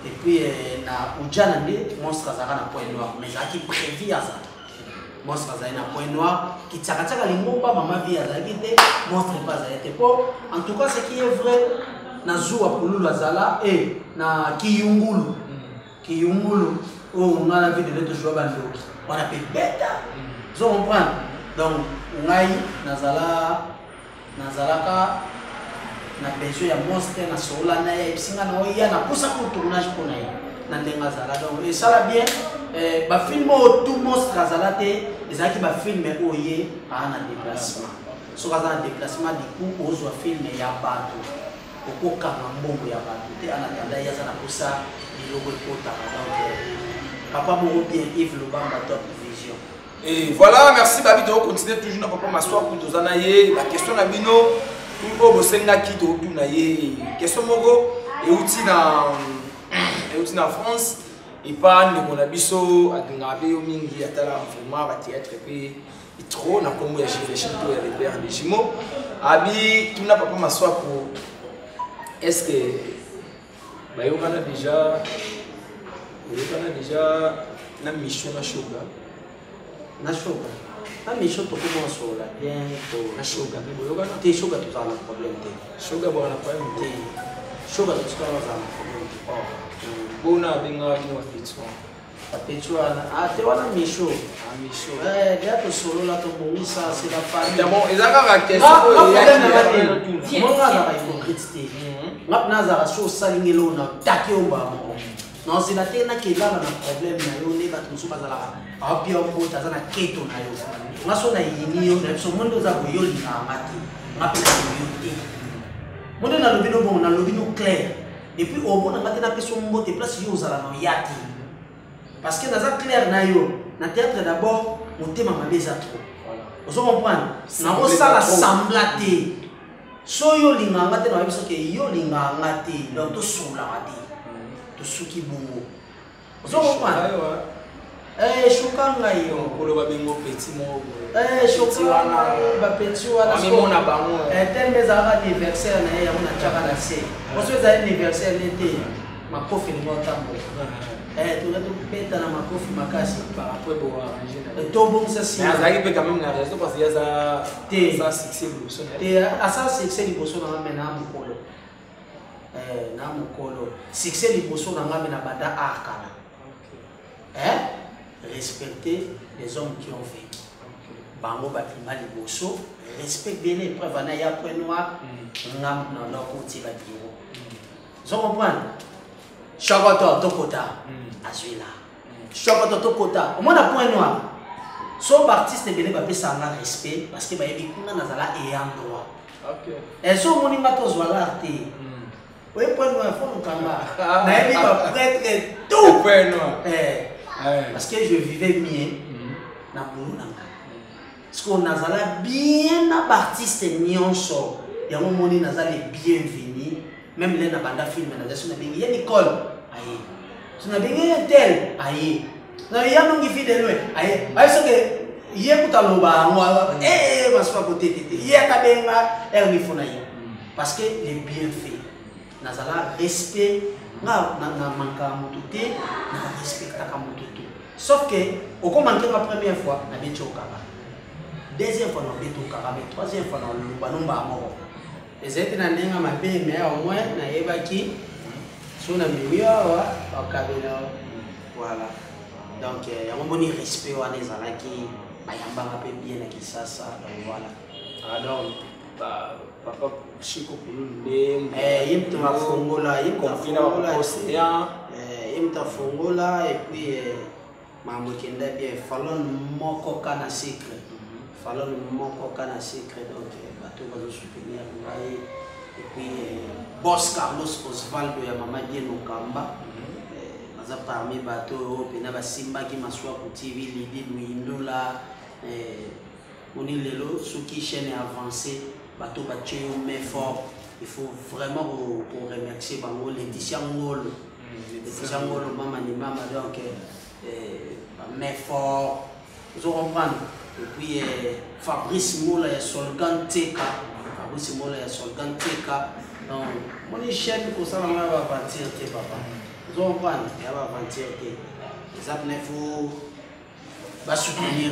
et puis na ujana nde monstre azalaka na point noir mais ezalaki prévu azala monstre azali na point noir kitaka lingomba mama vi azalaki te monstre pas azali te po en tout cas ce qui est vrai na zuwa pululu azala et na kiyungulu oh on a la vie de jouer bandoki on a fait bêta vous comprenez donc ngai nazalaka na besoin ya monstre na sola na ya singa na oya na poussa pour tournage pour na na ndenga zala donc et ça la bien ba film tout monstre azala te ezaki ba film oye ana déplacement so kaza na déplacement du coup ozwa film ya bato okoka mbongo ya bato te ana tanda ya za na poussa logo ekota donc papa moko bien Yves Lobamba Top Vision. Et voilà, merci Babi de continuer toujours na papa maswa pour tozana ye la question na bino tout au bosenga qui to tout na ye question moko et outil na France et pas ne mon abisso à ngabe au mingi atala vraiment va théâtre pe trop na comme ya réfléchir tout ya repère des jumeaux abi tout n'a pas m'asseoir pour est-ce que bah yo kana déjà na mission na shoga na mission to comment sur la bien to na shoga mais yo kana te shoga tout ça un problème te shoga bon na problème te shoga tout ça un problème bona benga ni wa pitso Petuana, te wana misho. Misho. Dia to solo la to bongisa c'est la famille. D'abord, ezaka question ya monga za hypocrite. Ngap naza so salingelo na takiomba mo. Non c'est la tena qui là na problème na yo ne ba tmusu bazala. Apia mpo tazana keto na yo. Ngaso na yini yo na so mondo za boyo linga mati. Ngapi na yo te. Mondo na lobino bon na lobino clair. Et puis au bon na mati na peso mbote place yo zala no yati. Parce que dans un clair na yo, na théâtre d'abord, mon thème m'a déjà trop. Vous comprenez? Na on ça la semblaté. So yo linganga te na biso ke yo linganga te, donc to sola te. To suki bungo. Vous comprenez? Shokanga yo. Pour le babengo petit mo. Shokanga ba petit wana. Ami mona bango. Tel mes anniversaire na ya mona chaka na se. Parce que ça anniversaire l'été. Ma kofi ni motambo. Tu vas tout péter dans ma coffre, ma casse. Par après, pour arranger. Et tout bon, ça c'est. Mais ça peut quand même la raison parce qu'il y a ça succès le ça succès le bosso dans la main mon colo. Na mon colo. Succès le bosso dans la main banda arkana. Respecter les hommes qui ont vécu. Bango batima le bosso. Respecter les preuves na ya point noir. Ngam na leur côté la bureau. Vous comprenez? Chabato tokota. Azwila. Chabato tokota. Au moins la point noir. Son artiste belé ba pesa na respect parce que ba yebi kuna nazala ayant droit. OK. Et so moni mato zwala arte. Oui point noir faut nous kamba. Na yebi ba prêtre tout. Point noir. Parce que je vivais bien na bulu nanga. Parce qu'on nazala bien na artiste nyonso. Ya moni nazala bienvenu. Même les na banda film na zasu na bengi ya Nicole. Aye. Tu na bengi ya tel. Aye. Na ya nongi fidèle. Aye. Aye so que hier kutaloba ngwa maswa côté tete. Hier ka benga elle fona yi. Parce que les bienfaits. Nazala respect na manka mututé, na respect ka mututé. Sauf que au ko manquer la première fois na beto kaba. Deuxième fois na beto kaba, mais troisième fois na luba nomba moko. Les êtres n'ont pas mappé, mais au moins, na yebaki sur la meilleure au cabine. Voilà. Donc, il y a un bon respect à les alaki, bayamba un peu bien à qui ça. Donc voilà. Alors, papa, Chico Pulunde, il m'a fongola, il m'a fongola, et puis maman qui est bien, fallon moko kana secret. Fallon moko kana secret. Donc, bateau va nous soutenir. Et puis, boss Carlos Osvaldo ya mama bien Okamba. Maza parmi bateau, pena ba simba qui m'assoit pour TV Lidi Luindola. On est lelo, ce qui chaîne est avancé, bateau battu mais fort. Il faut vraiment pour remercier Bango, Laetitia Ngolo. Laetitia Ngolo, maman ni maman, donc, mais fort. Vous comprenez? Et puis, Fabrice Moula et Solgan Teka. Fabrice Moula et Solgan Teka. Donc, mon chaîne pour ça, on va avancer, papa. Vous comprenez? On va avancer. Les abonnés, il faut soutenir.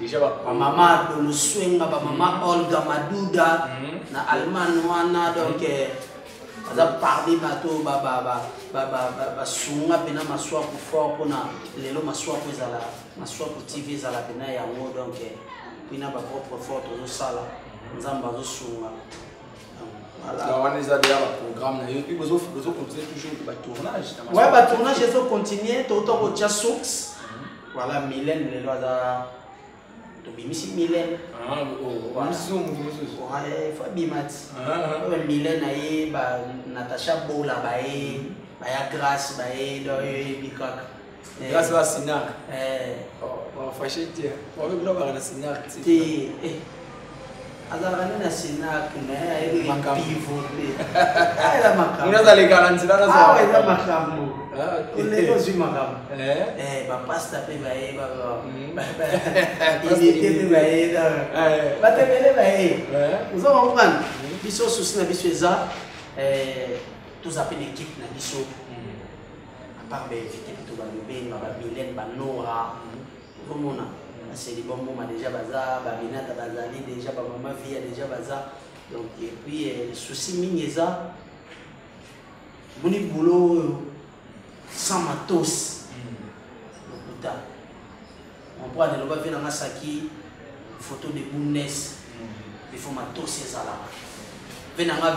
Déjà, maman de le swing, maman Olga Madouda, na Almanoana, donc, on a parlé bateau, sunga pena maswa pour fort pour na lelo maswa pour zala maswa pour TV zala pena ya ngo donc pina ba propre fort to sala nzamba zo sunga voilà on est déjà le programme na youtube vous continuez toujours le tournage ouais ba tournage ils ont continué to ko tia sox voilà Mylène lelo za to bimisi Mylène ouais Fabimat Mylène aye ba Natasha Bola bae baya grâce bae do bikak grâce à Sinar on va fâcher dire on veut pas na Sinar azalaka na Sénac mais il pivoté ela makambo on a les garanties là ah eza makambo on ozwi makambo ba pasta pe baye il était pe baye ba tebele baye vous en comprenez biso souci na biso eza tous appelés l'équipe na biso à part éviter plutôt ba Lubeng ba Mylène ba Nora komona c'est les bons moments déjà baza ba Binata bazali déjà ba maman via déjà baza donc et puis souci mineza boni boulot sans matos putain on prend le ba vena masaki photo de Bundes il faut matos ça là vena nga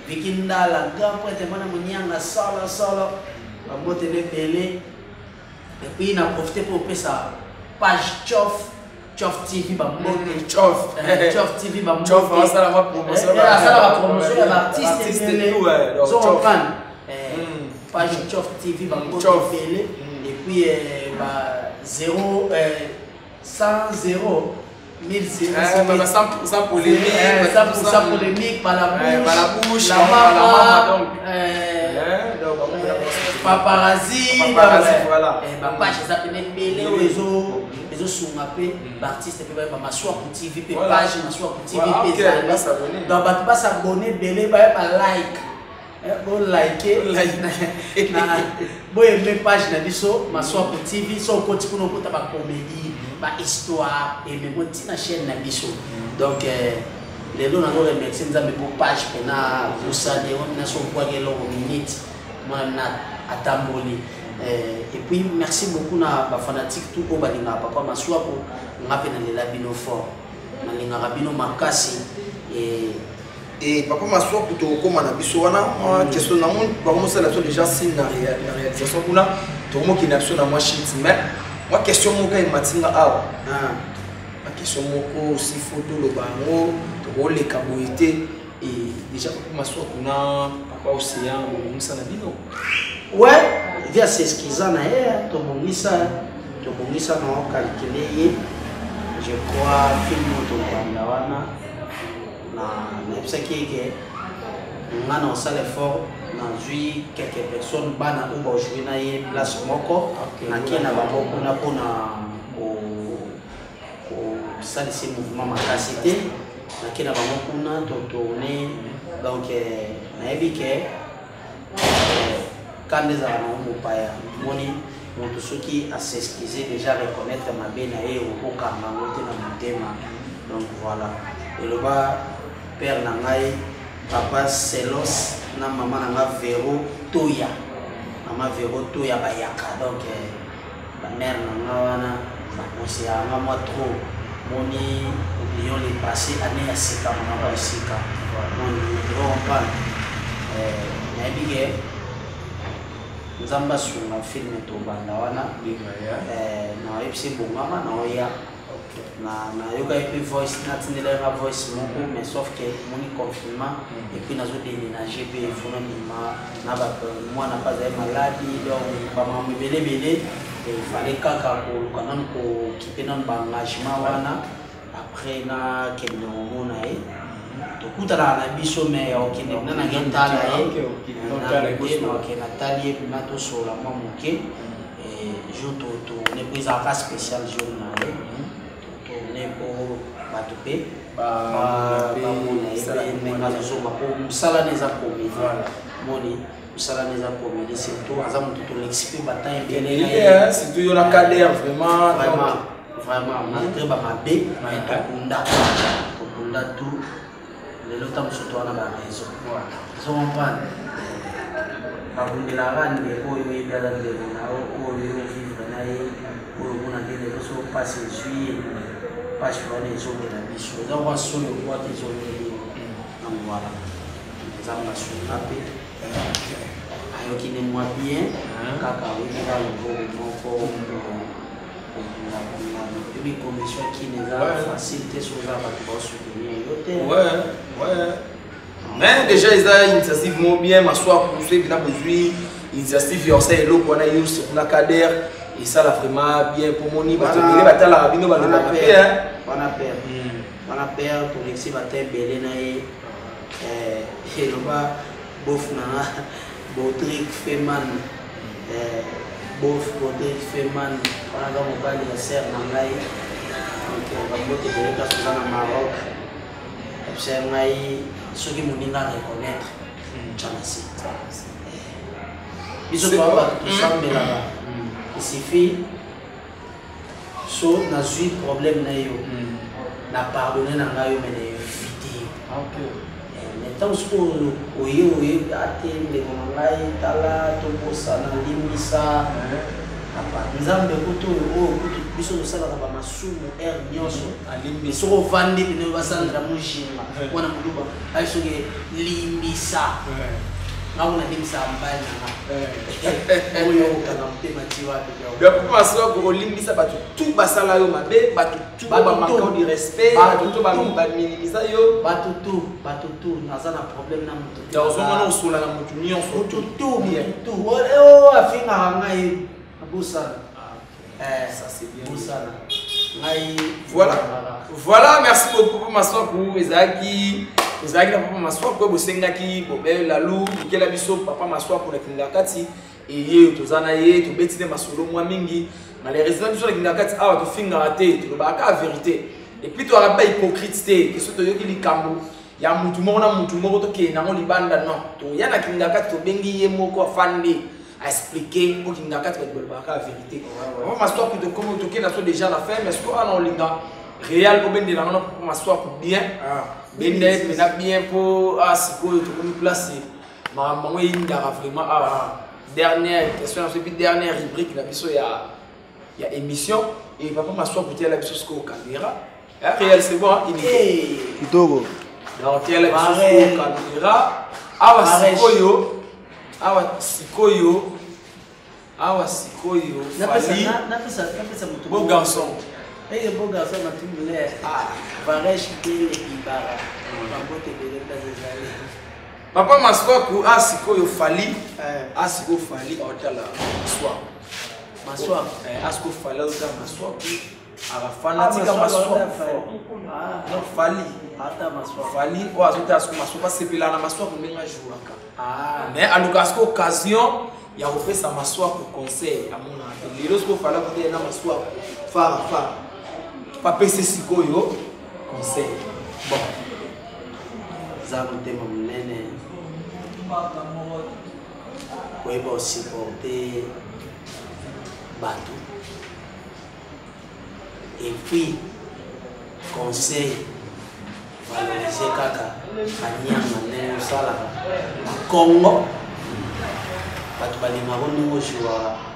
Vikindala gapo ete mana munyanga sala ba motele pele. Et puis il a profité pour faire sa page Chof TV Chof TV Chof ça la promotion de l'artiste page Chof TV et puis 0 100 polémique par la bouche la maman paparazzi voilà page ça peut mettre les réseaux sur ma paix l'artiste peut pas m'asseoir pour TV page m'asseoir pour TV donc bah tu vas s'abonner belé bah like bon liker bon aimer page na biso m'asseoir pour TV so côté pour nous pour ta comédie ba histoire et même na chaîne na biso donc les gens n'ont pas remercié nous avons page pena vous savez on a son quoi que l'on minute moi na atamboli et puis merci beaucoup na ba fanatique tout ko balinga papa maswa ko ngapena le labino fort na linga rabino makasi et papa maswa ko to ko mana biso wana question na mon ba mo sala déjà signe na réalisation kuna to mo ki na biso na moi shit mais moi question mo ka matinga awa ma question mo ko si photo lo bango to le kaboité et déjà papa maswa kuna papa océan mo musana bino ouais via s'esquiza na ye to bongisa na calculer je crois film to banda wana na epsaki ke ngana on sale fort na jui quelques personnes bana ou ba jouer na ye place moko na kena ba moko na pona o sale ce mouvement makasité na kena ba moko na to tourner donc na ebike quand les gens ont pas moni donc ceux qui a s'excuser déjà reconnaître ma bena et au kamanga te na mutema donc voilà et le bas père nangai papa Selos na maman nanga Vero Toya bayaka donc la mère nanga wana c'est un moi trop moni oublions les passés années à sika mama ba sika moni on parle na bige nzamba sunga film to banda wana na epsi bongama na oya na yoga epi voice na tindela ma voice moko mais sauf que moni confinement et puis nazo déménager pe fona mima na ba moi na pas maladie donc ba mamu belé il fallait kaka ko kana ko kipenan ba engagement wana après na kendo mona to kutana na biso me okende na ngentala na tali na to sola mamuke et je to ne prise en cas spécial journal to ne po batupe ba mona e menga zo mapo musala neza komi moni musala neza komi c'est tout azamu to l'explique bataille bien c'est tout yo la cadre vraiment na treba mabe na to kunda tout les lotam surtout na ba réseau so on prend babundela rande oyo yebala ndeko na oyo vivre na ye oyo mona ndele so passe juillet page wana ezongela biso eza kwa solo kwa tezongeli donc voilà eza na solo pe ayoki ne moi bien kaka oyeba logo moko une commission qui n'est pas facilité sur la base soutenir ouais mais déjà ils ont initiative bien m'asseoir pour ceux qui n'a besoin initiative yourself et l'autre on a eu sur la cadre et ça la vraiment bien pour mon niveau il va t'aller bino ba le papier on a perdu wana père Tolexi bate belé na ye eloba bof na Baudric Feman bof Baudric Feman wana ga mobali ya sœur na ngai donc babote belé ka soza na Maroc sœur ngai soki moninga reconnaître tchanasi biso toaba tosambelaka il suffit so nazwi problème na yo na pardonner na ngai yo mais na éviter mais tant que oye ate ndeko na ngai tala tobosana limbisa nzambe kutu oyo biso tosalaka bamasumu aire nyonso soki ovandi pene basandra mojinga wana moluba ai soki limbisa ngabona limbisa mbali nanga oyo okanga motema ti wapi papa maswako olimbisa bato tu basala yo mabe bato tu bamanquant de respect bato tu baminimiza yo bato tu naza na problème na moto ya ozomona osola na motu nyonso tu oyo afingaka ngai abosana ça c'est bien bosana ngai voilà merci beaucoup papa maswako ezalaki na papa maswako bosengaki bobe lalu ikela biso papa maswako na kinga kati eye tozana ye tobetine masolo mwa mingi malheureusement biso na kinga kati awa tofinga te tolobaka la vérité et puis to araba hypocrite te keso toyoki likambo ya mutu moko tokende nango libanda non toya na kinga kati tobengi ye moko afande à expliquer pour kinga kati balobaka la vérité papa maswako tokomo tokende so déjà la fin mais ce qu'on a linga réel obende na papa maswako bien bende mena bien pour sikoyo tokomi place makambo yindaka vraiment dernière question puis dernière rubrique la biso ya émission et papa maswako tia la biso siko caméra réel c'est bon inité kitoko donc tia la biso siko caméra awa sikoyo fali napesa moto beau garçon beau garçon na tumule varesh tele ibara babote bele tazali papa maswako sikoyo fali sikoyo fali otala maswako asiko fali otala maswako arafana tika maswako non fali ata maswako fali o azota asiko maswako sepela na maswako ndenge ajouaka mais aluka asiko occasion ya kopesa maswako conseil amona lelo siko fala kote na maswako fara papese sikoyo conseil bon za motema munene koyeba osupporte bato et puis conseil valoriser kaka banyama ndenge osalaka na Congo bato balingaka ndenge ozwa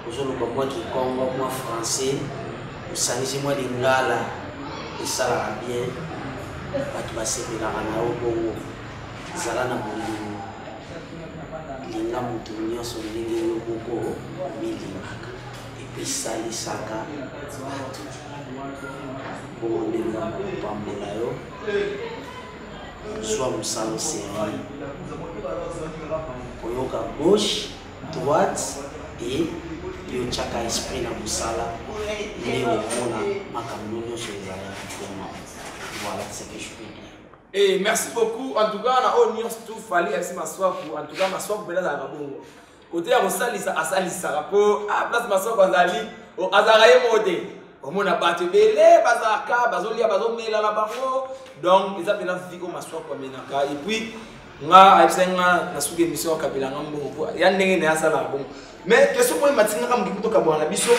ozoloba mwa kikongo mwa français osangisi mwa lingala esalaka bien bato basepelaka na yo bongo ezala na bolingo linga moto nyonso ndenge yo moko milingaka epui salisaka bato bongo ndenge kopambola yo zwa mosala seri koyoka gauche droite et yo tiaka esprit na mosala nde omona makambo nyonso ezala vraiment voilà ce que je peux dire. Et merci beaucoup. En tout cas, on a union tout fallait MC Maswako. En tout cas, Maswako bela za bongo. Côté ya kosalisa asalisa rapport place Maswako azali o azaraye mode. Omona bato belé bazaka bazolia bazomela na bango. Donc ils appellent Vigo Maswako menaka et puis nga ayisenga na suge mission kabila ngambo ya ndenge ne asala bongo. Mais question pour matinga kam ngikuto kabwana biso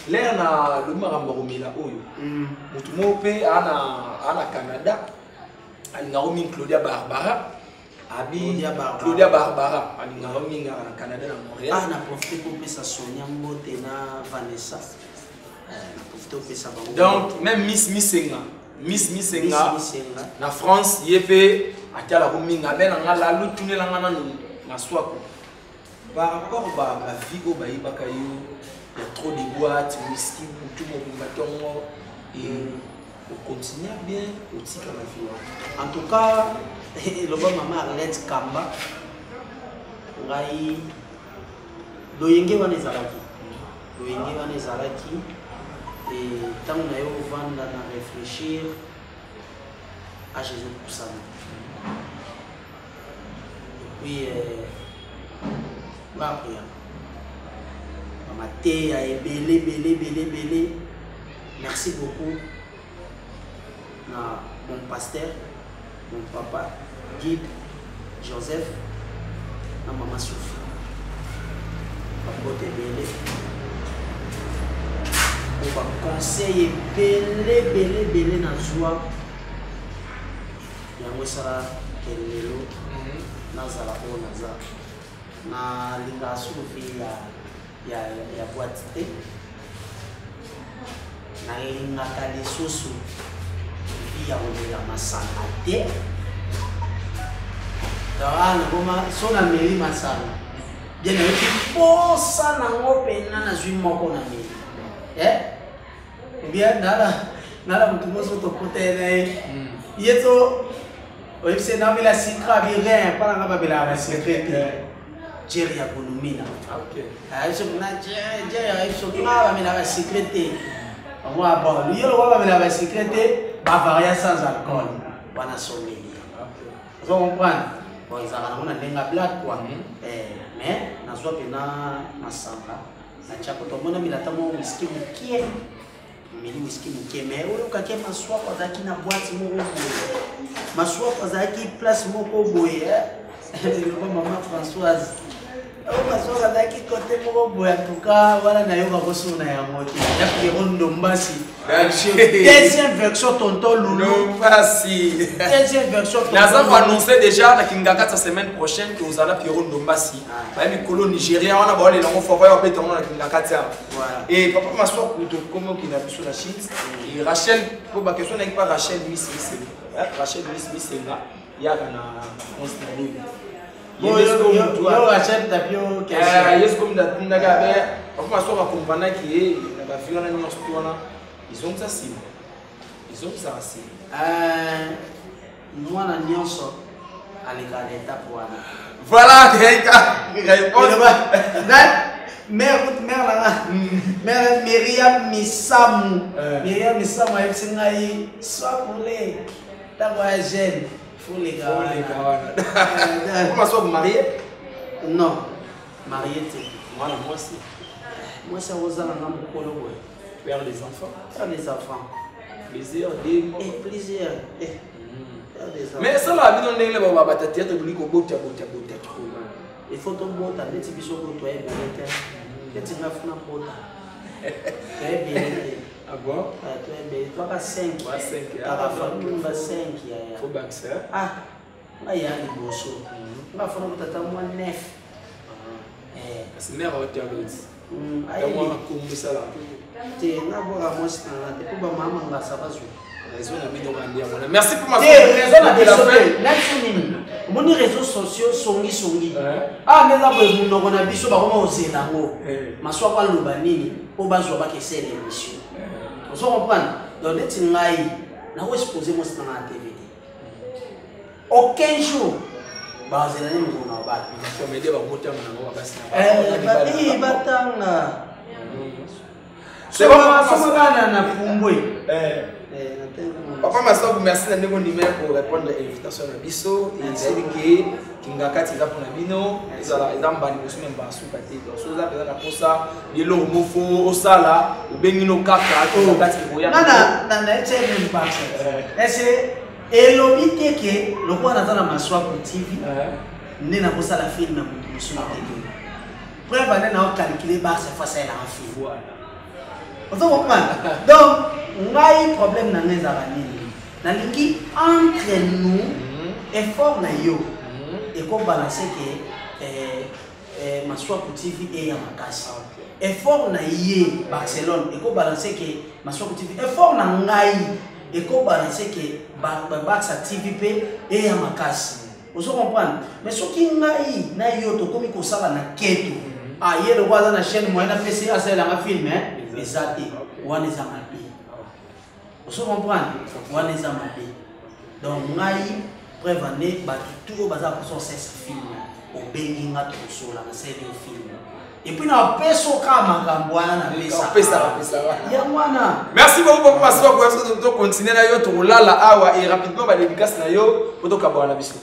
l'air na le makambo komela oyo. Mutu mo pe ana Canada. Alingaromi Claudia Barbara Claudia Barbara alingaromi na Canada na Montréal na profiter pour pesa Sonia Mbote na Vanessa na profiter pour pesa bango donc même Miss Missenga na France yepe atala rominga ben nga la lutunela nga na swako par rapport ba vigo ba ibaka yo il y a trop de boîtes whisky tout mon batongo et on continue bien au tika la vie. En tout cas, le bon maman Arlette Kamba, ngai loyenge wana ezalaki et tant na yo vanda na réfléchir à Jésus pour ça. Puis, ma prière. Ma thé a belé. Merci beaucoup à mon pasteur, mon papa, guide, Joseph, à maman Sophie. Papa belé. On va conseiller belé dans joie. Yango sara kelelo nazala o naza na linga Sophie ya boîte te na linga kali soso via olela masanga te dara ngoma sona meli masanga bien na posa na ngopena na zwi moko na meli bien nala mutu moso to potene yeto oyebise na bila sikra bien para ngaba bila ba secret Jerry ya Bonomina. OK. Aiso na Jerry aiso ngaba bila ba secret. Wa ba lui lo wa bila ba secret Bavaria sans alcool. Bana someli. OK. Vous comprenez? Bon ça va na lenga black quoi. Mais na zo pena masamba. Na chako to mona bila tamo whisky mukie. Meli whisky mukie mais oyo kake maswa kwa zaki na boîte moko. Maswa kwa zaki place moko boye. Maman Françoise. Maswa zaki côté moko boye en tout cas voilà na yoka kosuna ya moto. Ya Pierrot Ndombasi. Deuxième version tonton Loulou. Ndombasi. Deuxième version tonton. Nous avons annoncé déjà la Kingaka la semaine prochaine que vous allez Pierrot Ndombasi. Bah mes colons nigériens on a parlé les langues faut pas péter la Kingaka ça. Voilà. Et papa Maswa pour comment qu'il a sur la Chine. Et Rachel pour ma question n'est pas Rachel Miss. Rachel Miss là. Il y a na considéré. Bon yo Rachel tapio question. Yes comme da tindaga be papa Maswa va comprendre qui est la violence na nyonso ils ont ça si. Ils ont ça si. Moi na nyonso alika l'étape wana. Voilà Keika. Mère Myriam Misamu. Myriam Misamu a dit ngai soit pour les ta jeune faut les gars. Comment ça vous mariez? Non. Marié t'es. Voilà moi aussi. Moi c'est Rosanna na mukolo boy. Père les enfants. Père des enfants. Plaisir des plaisir. Mais ça là bino ndenge le baba batati to buli ko bota. Il faut to bota neti biso ko to e belete. Neti na funa bota. E belete. Ah bon? To e belete. Toi 5. 5. Ta famille va 5 ya. Faut baxer. Ah. Aya ni boso. Nga funa bota ta mo 9. C'est mère au théâtre. Aïe. Moi comme ça là. Te na bora mo sina te ko ba mama nga sabazu. Merci pour ma raison la personne. Moni réseaux sociaux songi. Ah mais là vous nous on a biso ba comment oser nango. Maswa kwa loba nini po bazwa ba ke c'est l'émission. On se comprend. Donc net ngai na wo exposer mo sina na TV. Aucun jour ba zela ni mo na ba. Faut m'aider ba mota mo na ba sina. Batanga. C'est bon na pumbwe. Papa Maswa vous merci de nous numéro pour répondre à l'invitation de Bisso et c'est que Kingaka tira pour la bino ils ont bani aussi même pas sous côté donc ça peut être pour ça les lomofo au sala ou bengino kaka Kingaka tiboya na tshebe mpasa ese elobi teke lokwa na tana Maswa pour TV nena ko sala film na mutu musuna teke preuve ane na calculer ba c'est facile à faire voilà on se comprend donc ngai problème na ngeza nini na lingi entre nous effort na yo et ko balancer que Maswa pour TV et ya makasi effort na ye Barcelone et ko balancer que Maswa pour TV effort na ngai et ko balancer que Barça TV et ya makasi on se comprend mais ce qui ngai na yo to komi ko sala na keto ah ye le voisin na chaîne moyenne PC a ça la film exact one is a on se comprend one is a donc ngai prévenir ba tout baza pour son film au bengi nga to so la série film et puis na peso ka makambo wana na pesa ya mwana. Merci beaucoup pour passer pour continuer na yo to lala awa et rapidement ba dédicace na yo pour to kabana biso.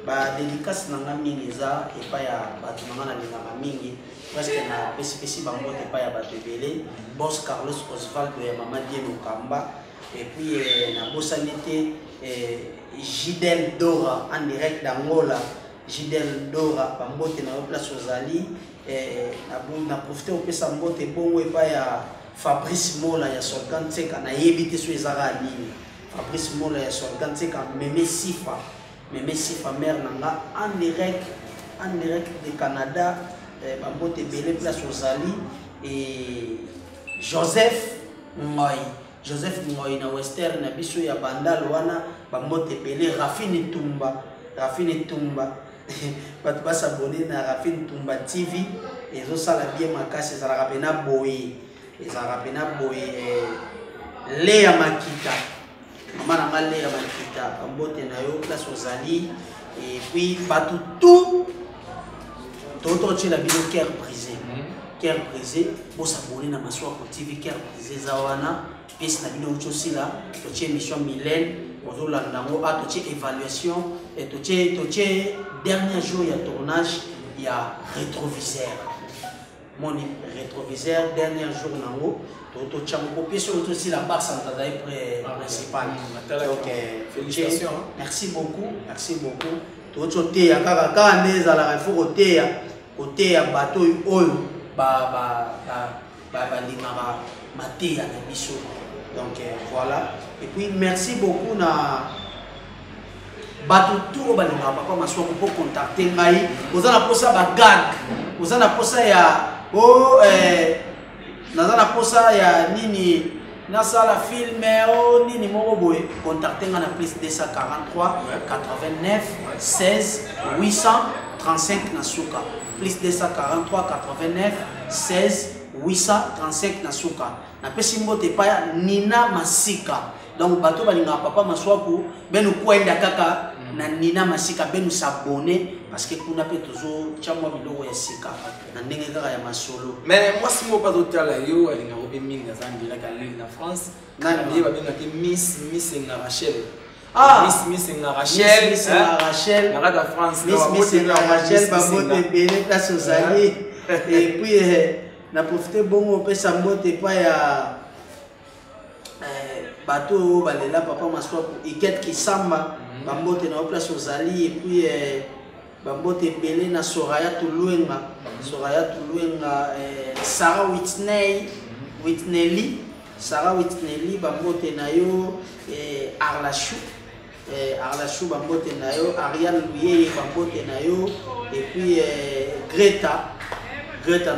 Ba dédicace na nga mingi eza epa ya bato na nga na lingaka mingi presque na pesi bango epa ya bato ebele boss Carlos Osvaldo ya mama Dieu Kamba et puis na bosani te Gidel Dora en direct d'Angola. Gidel Dora bambote na place ozali na profiter au pesa mbote bongo epa ya Fabrice Mola ya Solkan Tseka na yebite so ezara nini. Fabrice Mola ya Solkan Tseka Meme Sifa mère nanga en direct de Canada bambote belé place ozali et Joseph Ngoy na Western na biso ya bandal wana bambote belé Rafine Tumba bat basabone na Rafine Tumba TV ezo sala bien makasi za rapena boy Léa Makita mama na Léa Makita bambote na yo place ozali et puis batu tout tu la vidéo cœur brisé pour s'abonner na Maswako TV cœur brisé zawana pesi na vidéo aussi là tu émission Mylène bonjour la ndango a tu évaluation et tu dernier jour il y a tournage il y a rétroviseur mon rétroviseur dernier jour nango tu chango pesi aussi la barre centrale principale donc félicitations merci beaucoup tu ya kaka neza la faut côté ya bateau oyo lingara maté ya biso donc voilà et puis merci beaucoup na bateau tout balingara papa Maswako pour contacter ngai ozana posa ba gag ozana posa ya nazana posa ya nini nasala film nini moko boye contacter nga na plus 243 89 16 835 na suka plus 243 89 16 835 na suka na pesi mbote pa Nina Masika donc bato balinga papa Maswako benu kwenda kaka na Nina Masika benu s'abonner parce que kuna pe toujours chamwa biloko ya sika na ndenge kaka ya masolo mais moi si mo pas totala yo alinga ko be minga zambila ka lille na France na ndiye ba benga ke Miss na Rachel Miss na Rachel na Rada France Miss na Rachel bambote belé place ozali et puis na profiter bongo pesa mbote pa ya bateau balela papa Maswako iket kisamba bambote na place ozali et puis bambote belé na Soraya Tuluenga Sarah Whitney bambote na yo Arlachou bambote na yo Ariane Louye bambote na yo et puis Greta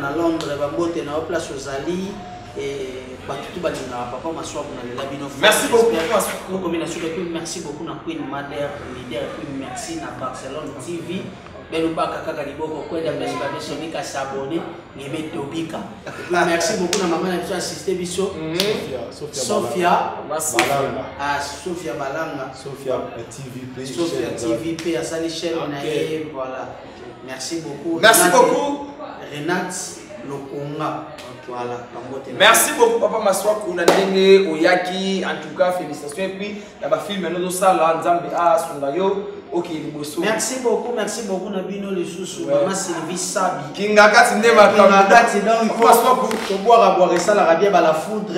na Londres bambote na place ozali et batutu balinga papa Maswako na labino. Merci beaucoup Maswako combination et puis merci beaucoup na Queen Mother leader et puis merci na Barcelone TV belu baka kaka liboko kwenda mbesiba biso nika s'abonner ngebe tobika. Merci beaucoup na maman na biso assister biso Sophia Balanga TVP asali chaîne na ye voilà. Merci beaucoup Renate Lokonga. Voilà, merci beaucoup papa Maswako na ndenge oyaki en tout cas félicitations et puis na ba film no sala nzambe sunga yo OK liboso. Merci beaucoup na bino lisusu mama Sylvie Sabi kinga kati ndema kati donc Maswako to boire ça la bien ba la foudre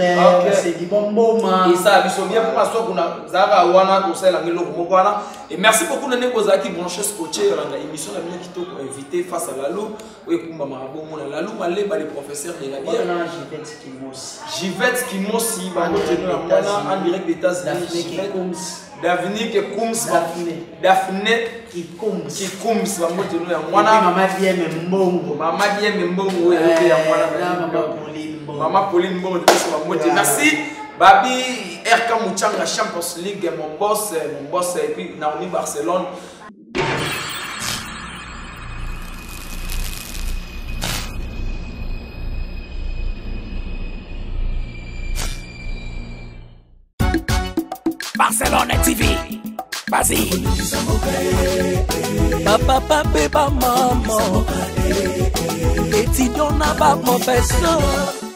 c'est du bomboma et ça biso bien pour Maswako na zara wana to sala ngelo moko wana et merci beaucoup na ndeko zaki branches coacher na émission la bien kitoko invité face à Lalo ou kumba marabo mona Lalo balé ba les professeurs de la vie Jivette Kimosi en direct des États-Unis Daphne Kikoums Mama Diem Mbongo Mama Pauline Mbongo merci Babi RK Muchanga Champions League mon boss et puis Naomi Barcelone. Barcelone TV. Vas-y. Papa, maman. Étudiant n'a pas professeur.